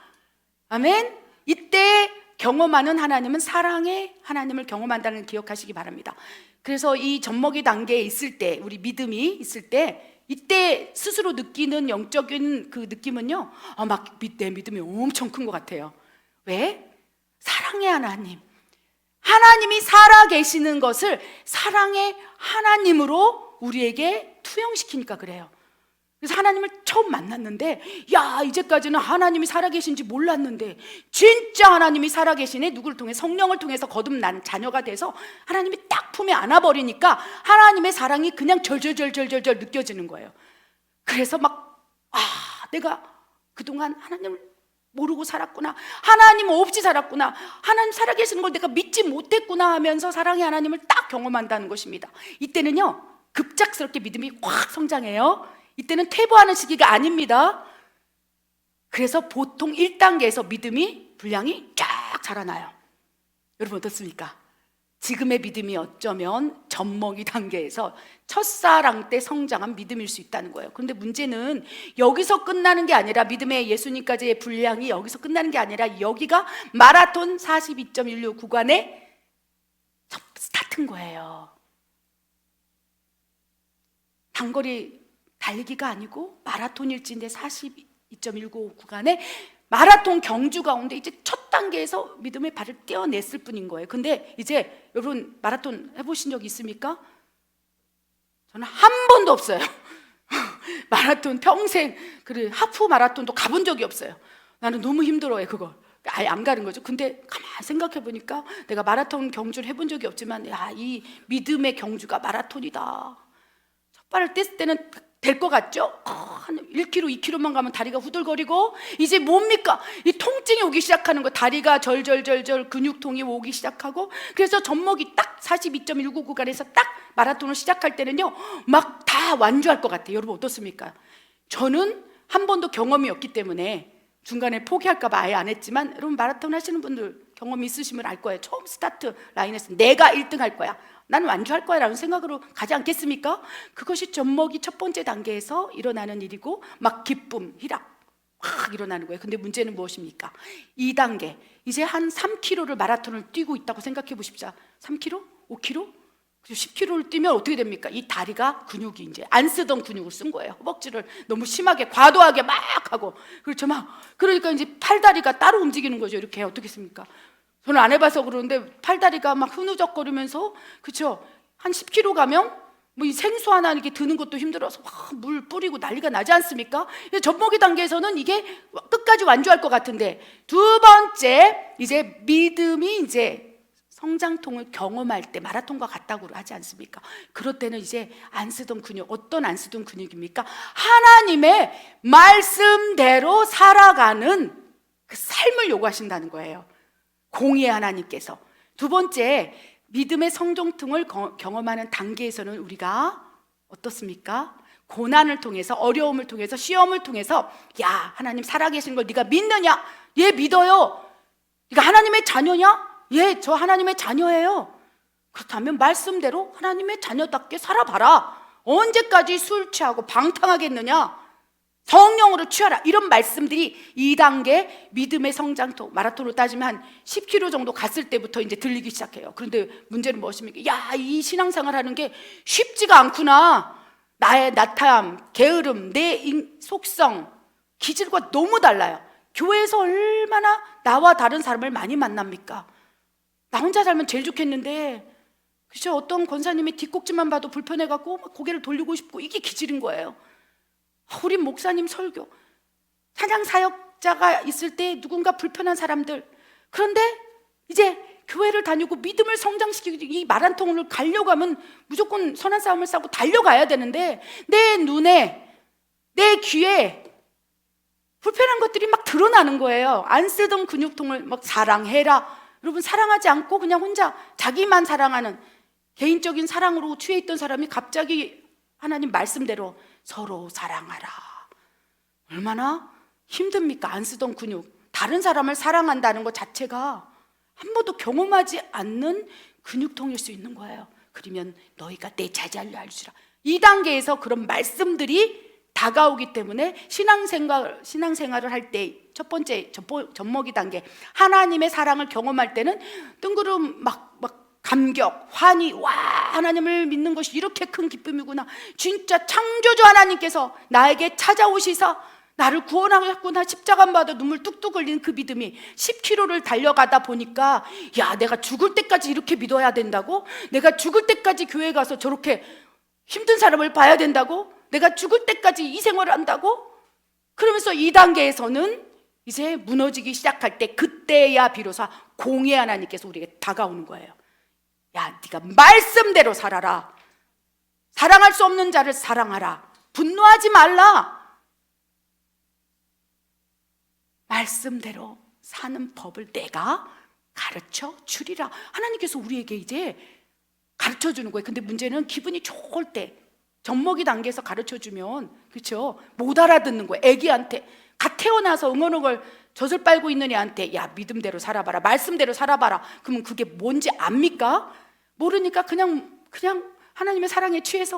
아멘. 이때 경험하는 하나님은 사랑의 하나님을 경험한다는 걸 기억하시기 바랍니다. 그래서 이 젖먹이 단계에 있을 때, 우리 믿음이 있을 때, 이때 스스로 느끼는 영적인 그 느낌은요, 막 내 믿음이 엄청 큰 것 같아요. 왜? 사랑의 하나님, 하나님이 살아 계시는 것을 사랑의 하나님으로 우리에게 투영시키니까 그래요. 그래서 하나님을 처음 만났는데, 야, 이제까지는 하나님이 살아계신지 몰랐는데 진짜 하나님이 살아계시네. 누구를 통해? 성령을 통해서 거듭난 자녀가 돼서 하나님이 딱 품에 안아버리니까 하나님의 사랑이 그냥 절절절절절절 느껴지는 거예요. 그래서 막 내가 그동안 하나님을 모르고 살았구나, 하나님 없이 살았구나, 하나님 살아계시는 걸 내가 믿지 못했구나 하면서 사랑의 하나님을 딱 경험한다는 것입니다. 이때는요, 급작스럽게 믿음이 확 성장해요. 이때는 퇴보하는 시기가 아닙니다. 그래서 보통 1단계에서 믿음이 분량이 쫙 자라나요. 여러분 어떻습니까? 지금의 믿음이 어쩌면 젖먹이 단계에서 첫사랑 때 성장한 믿음일 수 있다는 거예요. 그런데 문제는 여기서 끝나는 게 아니라, 믿음의 예수님까지의 분량이 여기서 끝나는 게 아니라 여기가 마라톤 42.16 구간의 첫 스타트인 거예요. 단거리 달리기가 아니고 마라톤일진데 42.19 구간에 마라톤 경주 가운데 이제 첫 단계에서 믿음의 발을 떼어냈을 뿐인 거예요. 근데 이제 여러분 마라톤 해보신 적 있습니까? 저는 한 번도 없어요. 마라톤 평생, 그래 하프 마라톤도 가본 적이 없어요. 나는 너무 힘들어요, 그걸. 아예 안 가는 거죠. 근데 가만 생각해 보니까 내가 마라톤 경주를 해본 적이 없지만, 야, 이 믿음의 경주가 마라톤이다. 첫 발을 뗐을 때는 될 것 같죠? 한 1km, 2km만 가면 다리가 후들거리고, 이제 뭡니까? 이 통증이 오기 시작하는 거, 다리가 절절절절 근육통이 오기 시작하고. 그래서 젖먹이 딱 42.19 구간에서 딱 마라톤을 시작할 때는요, 막 다 완주할 것 같아요. 여러분 어떻습니까? 저는 한 번도 경험이 없기 때문에 중간에 포기할까 봐 아예 안 했지만, 여러분 마라톤 하시는 분들 경험이 있으시면 알 거예요. 처음 스타트 라인에서 내가 1등 할 거야, 나는 완주할 거야 라는 생각으로 가지 않겠습니까? 그것이 젖먹이 첫 번째 단계에서 일어나는 일이고, 막 기쁨, 희락 확 일어나는 거예요. 근데 문제는 무엇입니까? 2단계, 이제 한 3km를 마라톤을 뛰고 있다고 생각해 보십시오. 3km? 5km? 10km를 뛰면 어떻게 됩니까? 이 다리가 근육이 이제 안 쓰던 근육을 쓴 거예요. 허벅지를 너무 심하게 과도하게 막 하고, 그렇죠, 막. 그러니까 이제 팔다리가 따로 움직이는 거죠. 이렇게. 어떻겠습니까? 저는 안 해봐서 그러는데 팔다리가 막 흐느적거리면서, 그렇죠, 한 10km 가면 뭐 이 생수 하나 이렇게 드는 것도 힘들어서 막 물 뿌리고 난리가 나지 않습니까? 젖먹이 단계에서는 이게 끝까지 완주할 것 같은데, 두 번째, 이제 믿음이 이제 성장통을 경험할 때 마라톤과 같다고 하지 않습니까? 그럴 때는 이제 안 쓰던 근육, 어떤 안 쓰던 근육입니까? 하나님의 말씀대로 살아가는 그 삶을 요구하신다는 거예요. 공의의 하나님께서. 두 번째, 믿음의 성장통을 경험하는 단계에서는 우리가 어떻습니까? 고난을 통해서, 어려움을 통해서, 시험을 통해서, 야, 하나님 살아계신 걸 네가 믿느냐? 예, 믿어요. 네가 하나님의 자녀냐? 예, 저 하나님의 자녀예요. 그렇다면 말씀대로 하나님의 자녀답게 살아봐라. 언제까지 술 취하고 방탕하겠느냐? 성령으로 취하라. 이런 말씀들이 2단계 믿음의 성장통, 마라톤으로 따지면 한 10km 정도 갔을 때부터 이제 들리기 시작해요. 그런데 문제는 무엇입니까? 야, 이 신앙생활 하는 게 쉽지가 않구나. 나의 나타남, 게으름, 내 속성, 기질과 너무 달라요. 교회에서 얼마나 나와 다른 사람을 많이 만납니까? 나 혼자 살면 제일 좋겠는데, 그죠? 어떤 권사님이 뒷꼭지만 봐도 불편해갖고 막 고개를 돌리고 싶고, 이게 기질인 거예요. 우리 목사님 설교, 찬양 사역자가 있을 때 누군가 불편한 사람들, 그런데 이제 교회를 다니고 믿음을 성장시키고 이 마라톤을 가려고 하면 무조건 선한 싸움을 싸고 달려가야 되는데, 내 눈에, 내 귀에 불편한 것들이 막 드러나는 거예요. 안 쓰던 근육통을 막 사랑해라. 여러분, 사랑하지 않고 그냥 혼자 자기만 사랑하는 개인적인 사랑으로 취해 있던 사람이 갑자기 하나님 말씀대로 서로 사랑하라. 얼마나 힘듭니까? 안 쓰던 근육, 다른 사람을 사랑한다는 것 자체가 한 번도 경험하지 않는 근육통일 수 있는 거예요. 그러면 너희가 내 자녀를 알지라. 2단계에서 그런 말씀들이 다가오기 때문에 신앙생활을 할 때 첫 번째 젖먹이 단계, 하나님의 사랑을 경험할 때는 뜬구름 막 감격, 환희, 와, 하나님을 믿는 것이 이렇게 큰 기쁨이구나. 진짜 창조주 하나님께서 나에게 찾아오시사 나를 구원하셨구나. 십자가 받아 눈물 뚝뚝 흘리는 그 믿음이 10km를 달려가다 보니까, 야, 내가 죽을 때까지 이렇게 믿어야 된다고? 내가 죽을 때까지 교회 가서 저렇게 힘든 사람을 봐야 된다고? 내가 죽을 때까지 이 생활을 한다고? 그러면서 2단계에서는 이제 무너지기 시작할 때, 그때야 비로소 공의 하나님께서 우리에게 다가오는 거예요. 야, 네가 말씀대로 살아라. 사랑할 수 없는 자를 사랑하라. 분노하지 말라. 말씀대로 사는 법을 내가 가르쳐 주리라. 하나님께서 우리에게 이제 가르쳐 주는 거예요. 근데 문제는 기분이 좋을 때, 젖먹이 단계에서 가르쳐 주면, 그렇죠? 못 알아듣는 거예요. 애기한테 갓 태어나서 응어응얼 젖을 빨고 있는 애한테, 야, 믿음대로 살아봐라, 말씀대로 살아봐라. 그러면 그게 뭔지 압니까? 모르니까 그냥 하나님의 사랑에 취해서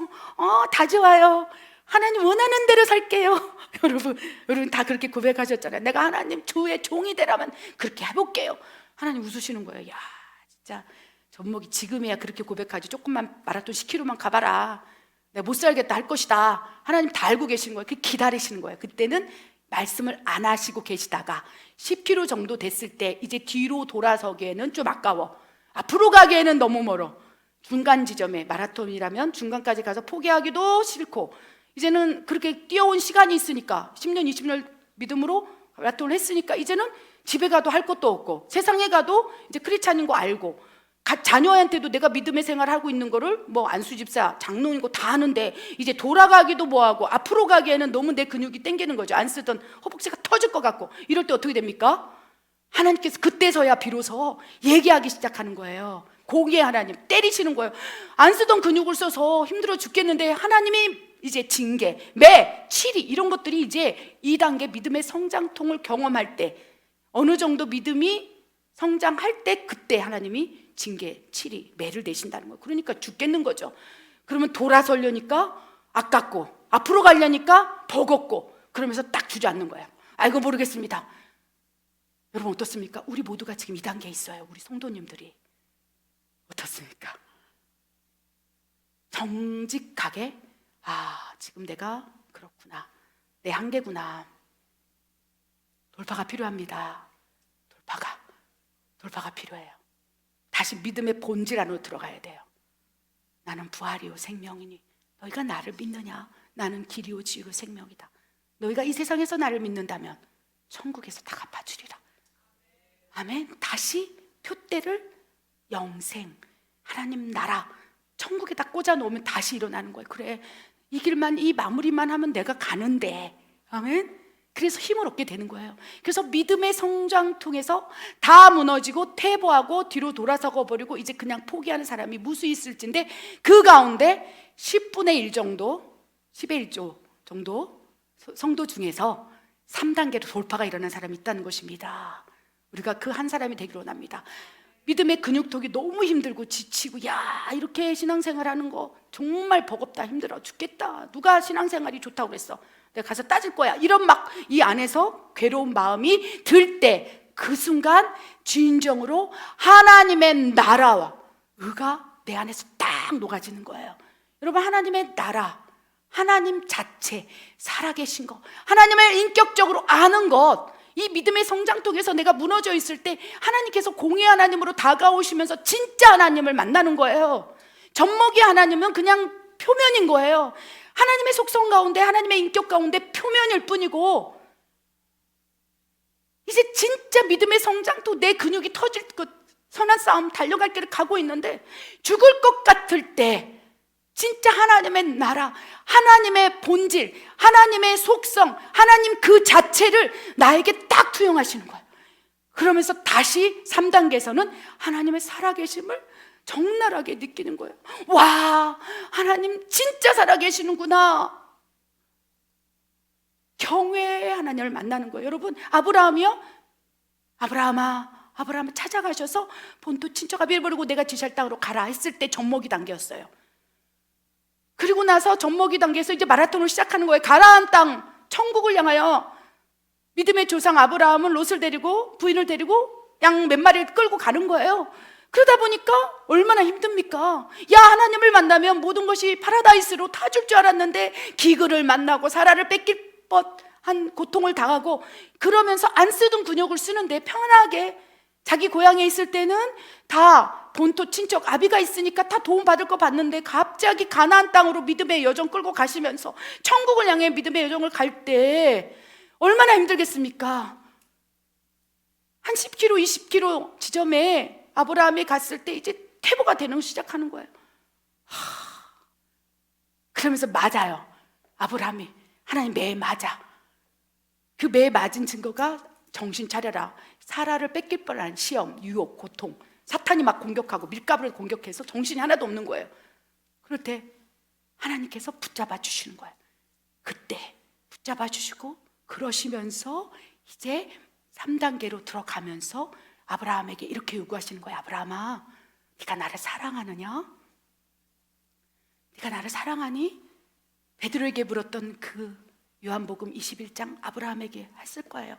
다 좋아요, 하나님 원하는 대로 살게요. 여러분 다 그렇게 고백하셨잖아요. 내가 하나님 주의 종이 되라면 그렇게 해볼게요. 하나님 웃으시는 거예요. 야, 진짜 젖먹이 지금이야 그렇게 고백하지. 조금만 마라톤 10km만 가봐라, 내가 못 살겠다 할 것이다. 하나님 다 알고 계신 거예요. 기다리시는 거예요. 그때는 말씀을 안 하시고 계시다가 10km 정도 됐을 때 이제 뒤로 돌아서기에는 좀 아까워, 앞으로 가기에는 너무 멀어. 중간 지점에, 마라톤이라면 중간까지 가서 포기하기도 싫고, 이제는 그렇게 뛰어온 시간이 있으니까 10년 20년 믿음으로 마라톤을 했으니까 이제는 집에 가도 할 것도 없고, 세상에 가도 이제 크리스찬인 거 알고, 자녀한테도 내가 믿음의 생활을 하고 있는 거를 뭐 안수집사, 장로인 거 다 아는데 이제 돌아가기도 뭐하고, 앞으로 가기에는 너무 내 근육이 땡기는 거죠. 안 쓰던 허벅지가 터질 것 같고. 이럴 때 어떻게 됩니까? 하나님께서 그때서야 비로소 얘기하기 시작하는 거예요. 고기의 하나님 때리시는 거예요. 안 쓰던 근육을 써서 힘들어 죽겠는데 하나님이 이제 징계, 매, 치리, 이런 것들이 이제 2단계 믿음의 성장통을 경험할 때, 어느 정도 믿음이 성장할 때, 그때 하나님이 징계, 치리, 매를 내신다는 거예요. 그러니까 죽겠는 거죠. 그러면 돌아서려니까 아깝고, 앞으로 가려니까 버겁고, 그러면서 딱 주저앉는 거예요. 아이고 모르겠습니다. 여러분 어떻습니까? 우리 모두가 지금 2단계에 있어요. 우리 성도님들이 어떻습니까? 정직하게, 지금 내가 그렇구나, 내 한계구나, 돌파가 필요합니다. 돌파가 필요해요. 다시 믿음의 본질 안으로 들어가야 돼요. 나는 부활이요 생명이니 너희가 나를 믿느냐? 나는 길이요 지유요 생명이다. 너희가 이 세상에서 나를 믿는다면 천국에서 다 갚아주리라. 아멘. 다시 표대를 영생, 하나님 나라, 천국에다 꽂아 놓으면 다시 일어나는 거예요. 그래, 이 길만, 이 마무리만 하면 내가 가는데, 아멘. 그래서 힘을 얻게 되는 거예요. 그래서 믿음의 성장 통해서 다 무너지고 퇴보하고 뒤로 돌아서고 버리고 이제 그냥 포기하는 사람이 무수히 있을진데, 그 가운데 10분의 1 정도, 10의 1조 정도 성도 중에서 3단계로 돌파가 일어난 사람이 있다는 것입니다. 우리가 그 한 사람이 되기로 원합니다. 믿음의 근육통이 너무 힘들고 지치고, 야, 이렇게 신앙생활하는 거 정말 버겁다, 힘들어 죽겠다, 누가 신앙생활이 좋다고 그랬어, 내가 가서 따질 거야, 이런 막 이 안에서 괴로운 마음이 들 때 그 순간 진정으로 하나님의 나라와 의가 내 안에서 딱 녹아지는 거예요. 여러분, 하나님의 나라, 하나님 자체, 살아계신 것, 하나님을 인격적으로 아는 것, 이 믿음의 성장 통해서 내가 무너져 있을 때 하나님께서 공의 하나님으로 다가오시면서 진짜 하나님을 만나는 거예요. 젖먹이 하나님은 그냥 표면인 거예요. 하나님의 속성 가운데, 하나님의 인격 가운데 표면일 뿐이고, 이제 진짜 믿음의 성장도 내 근육이 터질 것, 선한 싸움 달려갈 길을 가고 있는데 죽을 것 같을 때 진짜 하나님의 나라, 하나님의 본질, 하나님의 속성, 하나님 그 자체를 나에게 딱 투영하시는 거예요. 그러면서 다시 3단계에서는 하나님의 살아계심을 적나라하게 느끼는 거예요. 와, 하나님 진짜 살아계시는구나. 경외의 하나님을 만나는 거예요. 여러분, 아브라함이요? 아브라함아, 아브라함을 찾아가셔서 본토 친척 아비를 버리고 내가 지시할 땅으로 가라 했을 때 젖먹이 단계였어요. 그리고 나서 젖먹이 단계에서 이제 마라톤을 시작하는 거예요. 가나안 땅, 천국을 향하여. 믿음의 조상 아브라함은 롯을 데리고, 부인을 데리고 양 몇 마리를 끌고 가는 거예요. 그러다 보니까 얼마나 힘듭니까? 야, 하나님을 만나면 모든 것이 파라다이스로 타줄 줄 알았는데 기근을 만나고 사라를 뺏길 뻔한 고통을 당하고, 그러면서 안 쓰던 근육을 쓰는데 편하게 자기 고향에 있을 때는 다 본토 친척 아비가 있으니까 다 도움받을 거 받는데, 갑자기 가나안 땅으로 믿음의 여정 끌고 가시면서 천국을 향해 믿음의 여정을 갈 때 얼마나 힘들겠습니까? 한 10km, 20km 지점에 아브라함이 갔을 때 이제 퇴보가 되는 시작하는 거예요. 그러면서 맞아요. 아브라함이 하나님 매 맞아. 그 매 맞은 증거가 정신 차려라, 사라를 뺏길 뻔한 시험, 유혹, 고통, 사탄이 막 공격하고 밀가루를 공격해서 정신이 하나도 없는 거예요. 그럴 때 하나님께서 붙잡아 주시는 거예요. 그때 붙잡아 주시고 그러시면서 이제 3단계로 들어가면서 아브라함에게 이렇게 요구하시는 거예요. 아브라함아, 네가 나를 사랑하느냐? 네가 나를 사랑하니? 베드로에게 물었던 그 요한복음 21장 아브라함에게 했을 거예요.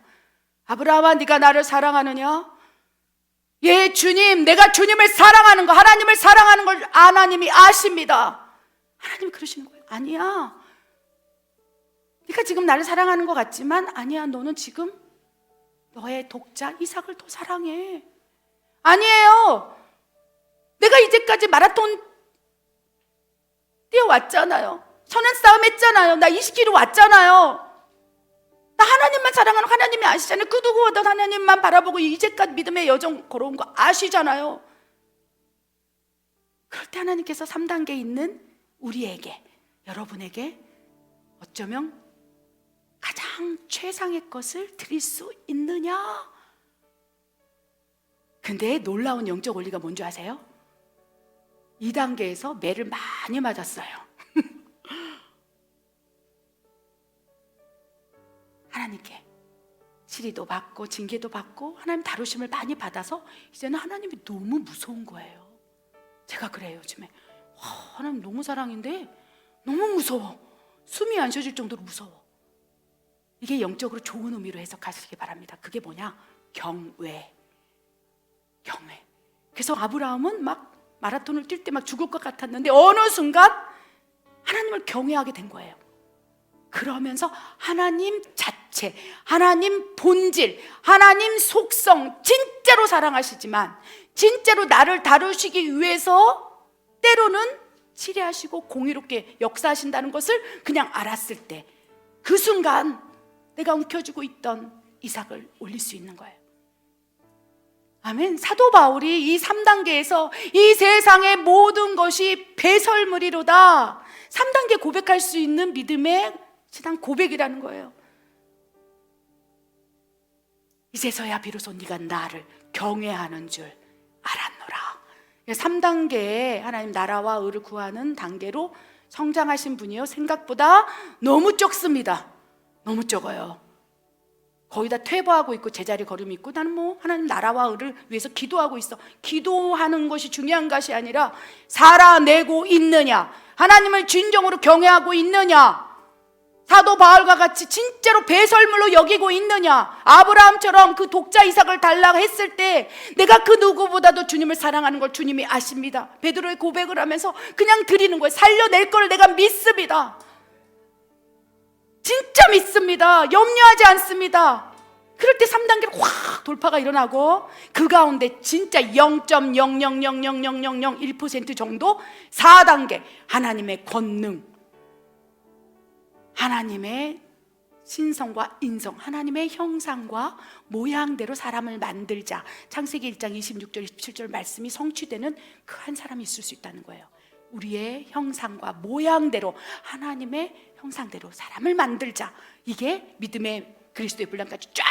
아브라함아, 네가 나를 사랑하느냐? 예, 주님, 내가 주님을 사랑하는 거, 하나님을 사랑하는 걸 하나님이 아십니다. 하나님이 그러시는 거예요. 아니야, 네가 지금 나를 사랑하는 것 같지만 아니야, 너는 지금 너의 독자 이삭을 더 사랑해. 아니에요, 내가 이제까지 마라톤 뛰어왔잖아요. 선한 싸움 했잖아요. 나 20km 왔잖아요. 나 하나님만 사랑하는 하나님이 아시잖아요. 그 누구보다 하나님만 바라보고 이제까지 믿음의 여정 걸어온 거 아시잖아요. 그럴 때 하나님께서 3단계에 있는 우리에게, 여러분에게 어쩌면 가장 최상의 것을 드릴 수 있느냐? 근데 놀라운 영적 원리가 뭔지 아세요? 2단계에서 매를 많이 맞았어요. 하나님께 시리도 받고 징계도 받고 하나님 다루심을 많이 받아서 이제는 하나님이 너무 무서운 거예요. 제가 그래요, 요즘에. 하나님 너무 사랑인데 너무 무서워. 숨이 안 쉬어질 정도로 무서워. 이게 영적으로 좋은 의미로 해석하시기 바랍니다. 그게 뭐냐? 경외. 경외. 그래서 아브라함은 막 마라톤을 뛸 때 막 죽을 것 같았는데 어느 순간 하나님을 경외하게 된 거예요. 그러면서 하나님 자체, 하나님 본질, 하나님 속성 진짜로 사랑하시지만 진짜로 나를 다루시기 위해서 때로는 치료하시고 공의롭게 역사하신다는 것을 그냥 알았을 때 그 순간 내가 움켜쥐고 있던 이삭을 올릴 수 있는 거예요. 아멘. 사도 바울이 이 3단계에서 이 세상의 모든 것이 배설물이로다, 3단계 고백할 수 있는 믿음의 신앙 고백이라는 거예요. 이제서야 비로소 네가 나를 경외하는 줄 알았노라. 3단계에 하나님 나라와 의를 구하는 단계로 성장하신 분이요, 생각보다 너무 적습니다. 너무 적어요. 거의 다 퇴보하고 있고 제자리 걸음이 있고, 나는 뭐 하나님 나라와 의를 위해서 기도하고 있어. 기도하는 것이 중요한 것이 아니라 살아내고 있느냐, 하나님을 진정으로 경외하고 있느냐, 사도 바울과 같이 진짜로 배설물로 여기고 있느냐. 아브라함처럼 그 독자 이삭을 달라고 했을 때 내가 그 누구보다도 주님을 사랑하는 걸 주님이 아십니다. 베드로의 고백을 하면서 그냥 드리는 거예요. 살려낼 걸 내가 믿습니다. 진짜 믿습니다. 염려하지 않습니다. 그럴 때 3단계로 확 돌파가 일어나고, 그 가운데 진짜 0.0000001% 정도 4단계 하나님의 권능, 하나님의 신성과 인성, 하나님의 형상과 모양대로 사람을 만들자. 창세기 1장 26절 27절 말씀이 성취되는 그 한 사람이 있을 수 있다는 거예요. 우리의 형상과 모양대로, 하나님의 형상대로 사람을 만들자. 이게 믿음의 그리스도의 분량까지 쫙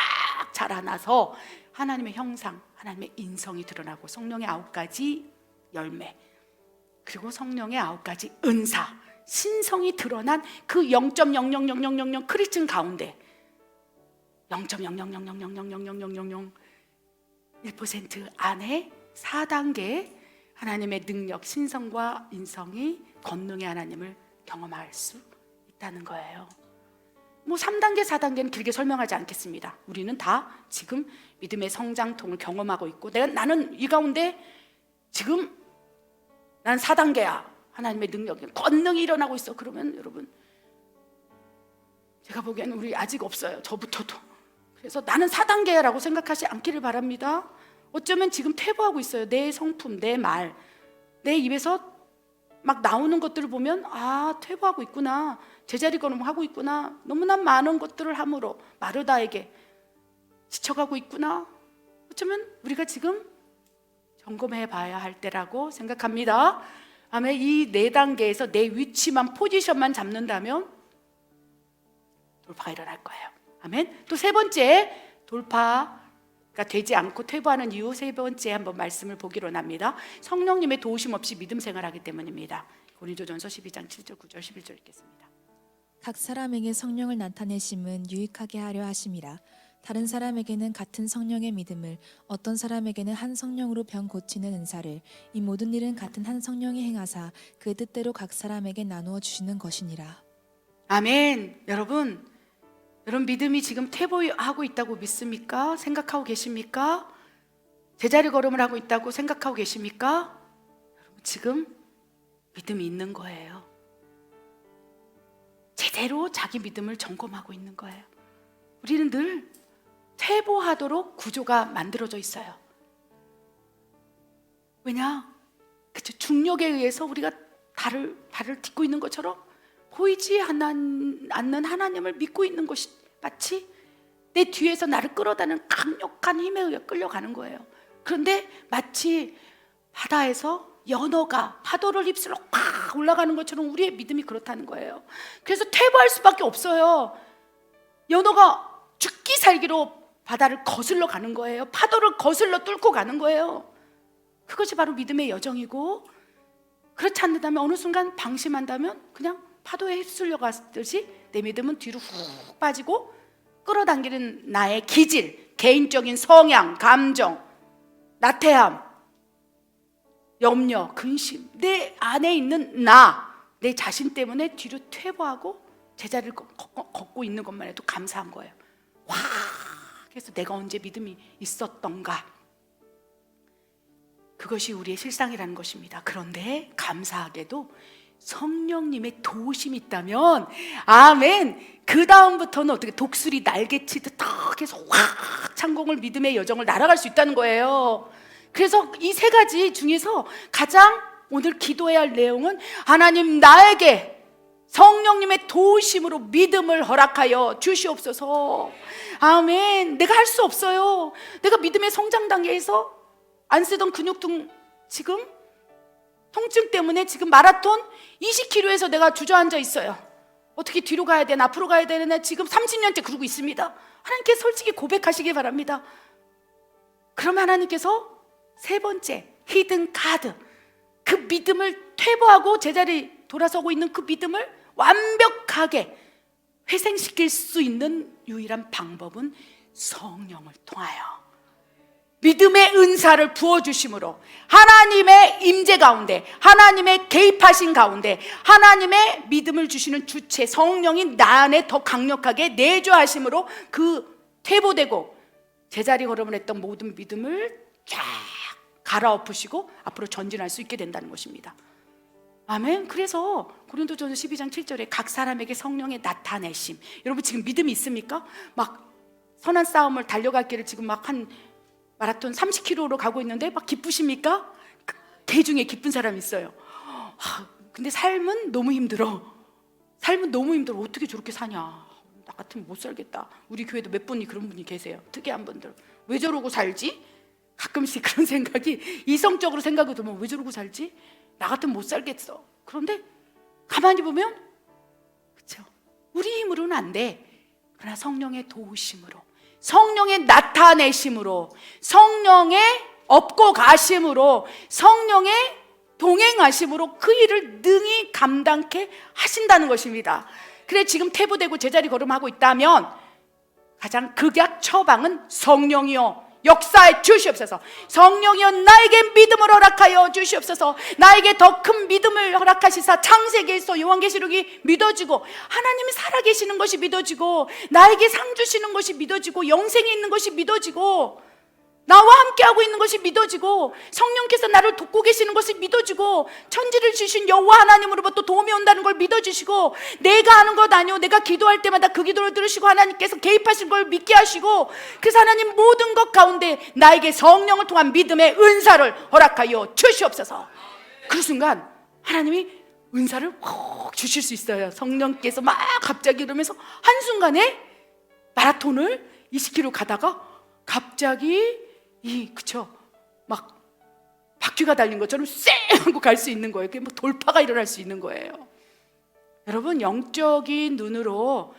자라나서 하나님의 형상, 하나님의 인성이 드러나고, 성령의 9가지 열매, 그리고 성령의 9가지 은사, 신성이 드러난 그 0.0000000 크리스천 가운데 0.000000001% 안에 4단계의 하나님의 능력, 신성과 인성이, 권능의 하나님을 경험할 수 있다는 거예요. 뭐 3단계, 4단계는 길게 설명하지 않겠습니다. 우리는 다 지금 믿음의 성장통을 경험하고 있고, 나는 이 가운데 지금 난 4단계야. 하나님의 능력이, 권능이 일어나고 있어. 그러면 여러분, 제가 보기에는 우리 아직 없어요. 저부터도. 그래서 나는 4단계라고 생각하지 않기를 바랍니다. 어쩌면 지금 퇴보하고 있어요. 내 성품, 내 말, 내 입에서 막 나오는 것들을 보면, 아, 퇴보하고 있구나, 제자리 걸음하고 있구나, 너무나 많은 것들을 함으로 마르다에게 지쳐가고 있구나. 어쩌면 우리가 지금 점검해 봐야 할 때라고 생각합니다. 아멘. 이 4단계에서 내 위치만, 포지션만 잡는다면 돌파가 일어날 거예요. 아멘. 또 3번째, 돌파가 되지 않고 퇴보하는 이유, 3번째 한번 말씀을 보기로 합니다. 성령님의 도우심 없이 믿음 생활하기 때문입니다. 고린도전서 12장 7절 9절 11절 읽겠습니다. 각 사람에게 성령을 나타내심은 유익하게 하려 하심이라. 다른 사람에게는 같은 성령의 믿음을, 어떤 사람에게는 한 성령으로 병 고치는 은사를, 이 모든 일은 같은 한 성령이 행하사 그 뜻대로 각 사람에게 나누어 주시는 것이니라. 아멘. 여러분 믿음이 지금 퇴보하고 있다고 믿습니까? 생각하고 계십니까? 제자리 걸음을 하고 있다고 생각하고 계십니까? 여러분, 지금 믿음이 있는 거예요. 제대로 자기 믿음을 점검하고 있는 거예요. 우리는 늘 퇴보하도록 구조가 만들어져 있어요. 왜냐? 그쵸? 중력에 의해서 우리가 발을 딛고 있는 것처럼 보이지 않는 하나님을 믿고 있는 것이 마치 내 뒤에서 나를 끌어다는 강력한 힘에 의해 끌려가는 거예요. 그런데 마치 바다에서 연어가 파도를 휩쓸어 꽉 올라가는 것처럼 우리의 믿음이 그렇다는 거예요. 그래서 퇴보할 수밖에 없어요. 연어가 죽기 살기로 바다를 거슬러 가는 거예요. 파도를 거슬러 뚫고 가는 거예요. 그것이 바로 믿음의 여정이고, 그렇지 않는다면 어느 순간 방심한다면 그냥 파도에 휩쓸려 갔듯이 내 믿음은 뒤로 훅 빠지고, 끌어당기는 나의 기질, 개인적인 성향, 감정, 나태함, 염려, 근심, 내 안에 있는 내 자신 때문에 뒤로 퇴보하고 제자리를 걷고 있는 것만 해도 감사한 거예요. 와, 그래서 내가 언제 믿음이 있었던가, 그것이 우리의 실상이라는 것입니다. 그런데 감사하게도 성령님의 도우심이 있다면, 아멘, 그 다음부터는 어떻게 독수리 날개치듯 탁 해서 확 창공을, 믿음의 여정을 날아갈 수 있다는 거예요. 그래서 이 3가지 중에서 가장 오늘 기도해야 할 내용은, 하나님 나에게 성령님의 도우심으로 믿음을 허락하여 주시옵소서. 아멘. 내가 할 수 없어요. 내가 믿음의 성장 단계에서 안 쓰던 근육 등 지금 통증 때문에 지금 마라톤 20km에서 내가 주저앉아 있어요. 어떻게 뒤로 가야 되나 앞으로 가야 되나 지금 30년째 그러고 있습니다. 하나님께 솔직히 고백하시기 바랍니다. 그러면 하나님께서 세 번째 히든 카드, 그 믿음을 퇴보하고 제자리 돌아서고 있는 그 믿음을 완벽하게 회생시킬 수 있는 유일한 방법은 성령을 통하여 믿음의 은사를 부어주심으로 하나님의 임재 가운데, 하나님의 개입하신 가운데 하나님의 믿음을 주시는 주체 성령이 나 안에 더 강력하게 내주하심으로 그 퇴보되고 제자리 걸음을 했던 모든 믿음을 쫙 갈아엎으시고 앞으로 전진할 수 있게 된다는 것입니다. 아멘. 그래서 고린도전서 12장 7절에 각 사람에게 성령의 나타내심. 여러분 지금 믿음이 있습니까? 막 선한 싸움을 달려갈 길을 지금 막 한 마라톤 30km로 가고 있는데 막 기쁘십니까? 개 중에 기쁜 사람이 있어요. 근데 삶은 너무 힘들어. 삶은 너무 힘들어. 어떻게 저렇게 사냐? 나 같으면 못 살겠다. 우리 교회도 몇 분이 그런 분이 계세요. 특이한 분들. 왜 저러고 살지? 가끔씩 그런 생각이 이성적으로 생각이 들면 왜 저러고 살지? 나 같으면 못 살겠어. 그런데 가만히 보면 그렇죠. 우리 힘으로는 안 돼. 그러나 성령의 도우심으로, 성령의 나타내심으로, 성령의 업고 가심으로, 성령의 동행하심으로 그 일을 능히 감당케 하신다는 것입니다. 그래 지금 퇴보되고 제자리 걸음하고 있다면 가장 극약 처방은 성령이요 역사해 주시옵소서. 성령이여 나에게 믿음을 허락하여 주시옵소서. 나에게 더 큰 믿음을 허락하시사 창세기에서 요한계시록이 믿어지고 하나님이 살아계시는 것이 믿어지고 나에게 상 주시는 것이 믿어지고 영생이 있는 것이 믿어지고 나와 함께하고 있는 것이 믿어지고 성령께서 나를 돕고 계시는 것이 믿어지고 천지를 주신 여호와 하나님으로부터 도움이 온다는 걸 믿어주시고 내가 하는 것 아니오 내가 기도할 때마다 그 기도를 들으시고 하나님께서 개입하신 걸 믿게 하시고 그래서 하나님 모든 것 가운데 나에게 성령을 통한 믿음의 은사를 허락하여 주시옵소서. 그 순간 하나님이 은사를 확 주실 수 있어요. 성령께서 막 갑자기 이러면서 한순간에 마라톤을 20km 가다가 갑자기 그쵸 막 바퀴가 달린 것처럼 쌩 하고 갈 수 있는 거예요. 그게 뭐 돌파가 일어날 수 있는 거예요. 여러분 영적인 눈으로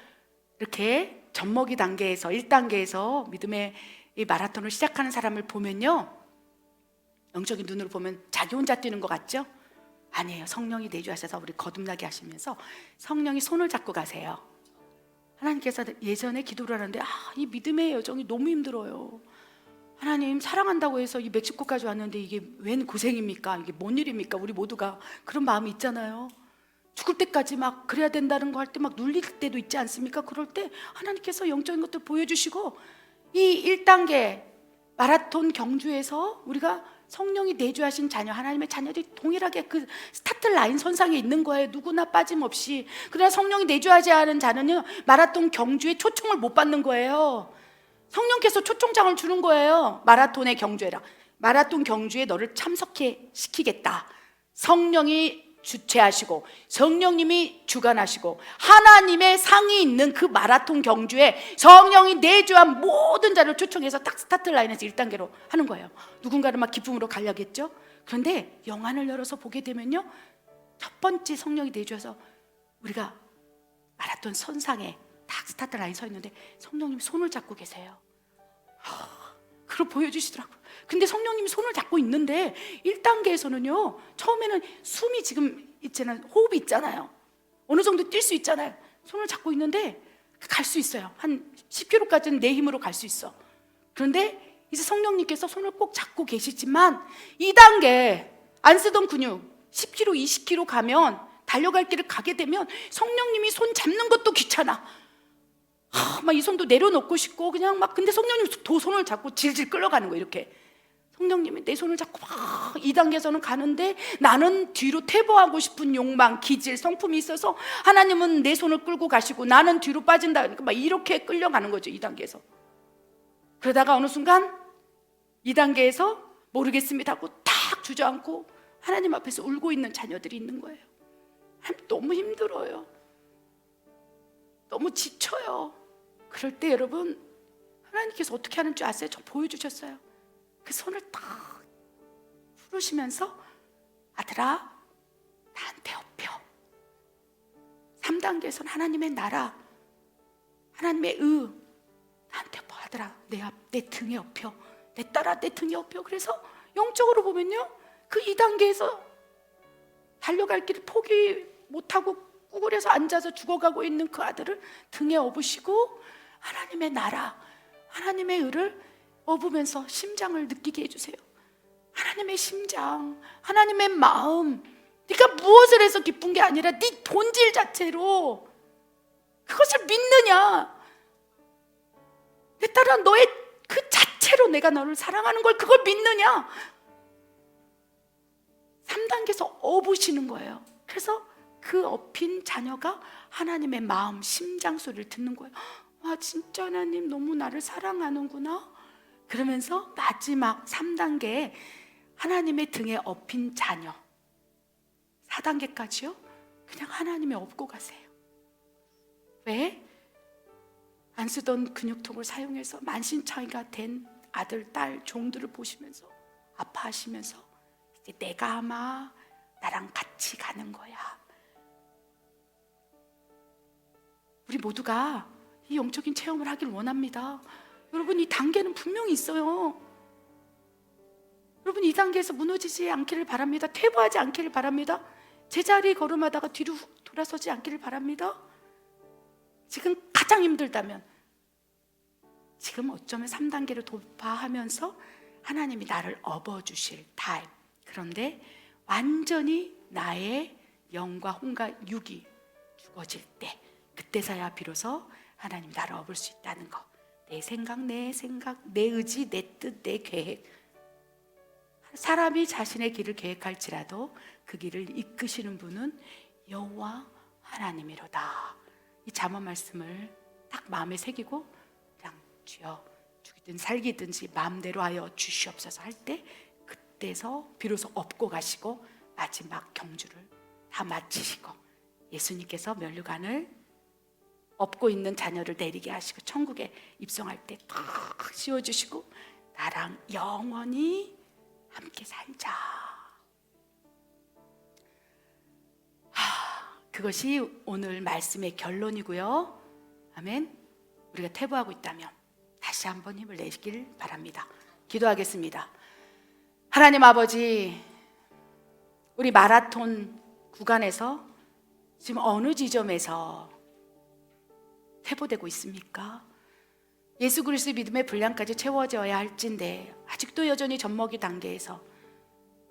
이렇게 젖먹이 단계에서 1단계에서 믿음의 이 마라톤을 시작하는 사람을 보면요, 영적인 눈으로 보면 자기 혼자 뛰는 것 같죠? 아니에요. 성령이 내주하셔서 우리 거듭나게 하시면서 성령이 손을 잡고 가세요. 하나님께서 예전에 기도를 하는데 이 믿음의 여정이 너무 힘들어요. 하나님 사랑한다고 해서 이 멕시코까지 왔는데 이게 웬 고생입니까? 이게 뭔 일입니까? 우리 모두가 그런 마음이 있잖아요. 죽을 때까지 막 그래야 된다는 거 할 때 막 눌릴 때도 있지 않습니까? 그럴 때 하나님께서 영적인 것들 보여주시고 이 1단계 마라톤 경주에서 우리가 성령이 내주하신 자녀, 하나님의 자녀들이 동일하게 그 스타트 라인 선상에 있는 거예요. 누구나 빠짐없이. 그러나 성령이 내주하지 않은 자는요 마라톤 경주에 초청을 못 받는 거예요. 성령께서 초청장을 주는 거예요. 마라톤의 경주에라. 마라톤 경주에 너를 참석해 시키겠다. 성령이 주최하시고 성령님이 주관하시고 하나님의 상이 있는 그 마라톤 경주에 성령이 내주한 모든 자를 초청해서 딱 스타트 라인에서 1단계로 하는 거예요. 누군가는 막 기쁨으로 가려겠죠. 그런데 영안을 열어서 보게 되면요, 첫 번째 성령이 내주어서 우리가 마라톤 선상에 딱 스타트 라인 서 있는데 성령님이 손을 잡고 계세요. 그걸 보여주시더라고요. 근데 성령님이 손을 잡고 있는데 1단계에서는요 처음에는 숨이 지금 있잖아요. 호흡이 있잖아요. 어느 정도 뛸 수 있잖아요. 손을 잡고 있는데 갈 수 있어요. 한 10km까지는 내 힘으로 갈 수 있어. 그런데 이제 성령님께서 손을 꼭 잡고 계시지만 2단계 안 쓰던 근육 10km, 20km 가면 달려갈 길을 가게 되면 성령님이 손 잡는 것도 귀찮아. 막 이 손도 내려놓고 싶고 그냥 막 근데 성령님이 손을 잡고 질질 끌어가는 거예요. 이렇게 성령님이 내 손을 잡고 막 2단계에서는 가는데 나는 뒤로 퇴보하고 싶은 욕망, 기질, 성품이 있어서 하나님은 내 손을 끌고 가시고 나는 뒤로 빠진다. 그러니까 막 이렇게 끌려가는 거죠. 2단계에서. 그러다가 어느 순간 2단계에서 모르겠습니다 하고 탁 주저앉고 하나님 앞에서 울고 있는 자녀들이 있는 거예요. 너무 힘들어요. 너무 지쳐요. 그럴 때 여러분 하나님께서 어떻게 하는 줄 아세요? 저 보여주셨어요. 그 손을 딱 부르시면서 아들아 나한테 엎여. 3단계에서는 하나님의 나라, 하나님의 나한테 엎어. 아들아 내 등에 엎여. 내 딸아 내 등에 엎여. 그래서 영적으로 보면요, 그 2단계에서 달려갈 길을 포기 못하고 구글에서 앉아서 죽어가고 있는 그 아들을 등에 업으시고 하나님의 나라, 하나님의 의를 업으면서 심장을 느끼게 해주세요. 하나님의 심장, 하나님의 마음. 네가 무엇을 해서 기쁜 게 아니라 네 본질 자체로 그것을 믿느냐. 내 딸아 너의 그 자체로 내가 너를 사랑하는 걸 그걸 믿느냐. 3단계에서 업으시는 거예요. 그래서 그 업힌 자녀가 하나님의 마음, 심장 소리를 듣는 거예요. 와 진짜 하나님 너무 나를 사랑하는구나. 그러면서 마지막 3단계에 하나님의 등에 업힌 자녀, 4단계까지요 그냥 하나님의 업고 가세요. 왜? 안 쓰던 근육통을 사용해서 만신창이가 된 아들, 딸, 종들을 보시면서 아파하시면서 이제 내가 아마 나랑 같이 가는 거야. 우리 모두가 이 영적인 체험을 하길 원합니다. 여러분 이 단계는 분명히 있어요. 여러분 이 단계에서 무너지지 않기를 바랍니다. 퇴보하지 않기를 바랍니다. 제자리 걸음하다가 뒤로 돌아서지 않기를 바랍니다. 지금 가장 힘들다면 지금 어쩌면 3단계를 돌파하면서 하나님이 나를 업어주실 타임. 그런데 완전히 나의 영과 혼과 육이 죽어질 때, 그때서야 비로소 하나님 나를 업을 수 있다는 거. 내 생각, 내 의지, 내 뜻, 내 계획. 사람이 자신의 길을 계획할지라도 그 길을 이끄시는 분은 여호와 하나님이로다. 이 잠언 말씀을 딱 마음에 새기고 그냥 주여 죽이든 살기든지 마음대로 하여 주시옵소서 할 때, 그때서 비로소 업고 가시고 마지막 경주를 다 마치시고 예수님께서 면류관을 업고 있는 자녀를 내리게 하시고 천국에 입성할 때 탁 씌워주시고 나랑 영원히 함께 살자. 그것이 오늘 말씀의 결론이고요. 아멘. 우리가 퇴보하고 있다면 다시 한번 힘을 내시길 바랍니다. 기도하겠습니다. 하나님 아버지, 우리 마라톤 구간에서 지금 어느 지점에서 퇴보되고 있습니까? 예수 그리스도의 믿음의 분량까지 채워져야 할진데 아직도 여전히 젖먹이 단계에서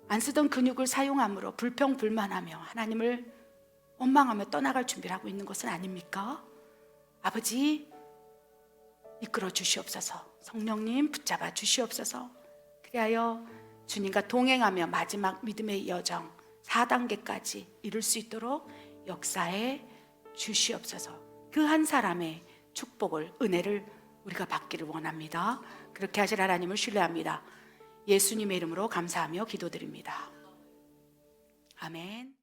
안 쓰던 근육을 사용함으로 불평불만하며 하나님을 원망하며 떠나갈 준비를 하고 있는 것은 아닙니까? 아버지 이끌어 주시옵소서. 성령님 붙잡아 주시옵소서. 그리하여 주님과 동행하며 마지막 믿음의 여정 4단계까지 이룰 수 있도록 역사해 주시옵소서. 그 한 사람의 축복을, 은혜를 우리가 받기를 원합니다. 그렇게 하실 하나님을 신뢰합니다. 예수님의 이름으로 감사하며 기도드립니다. 아멘.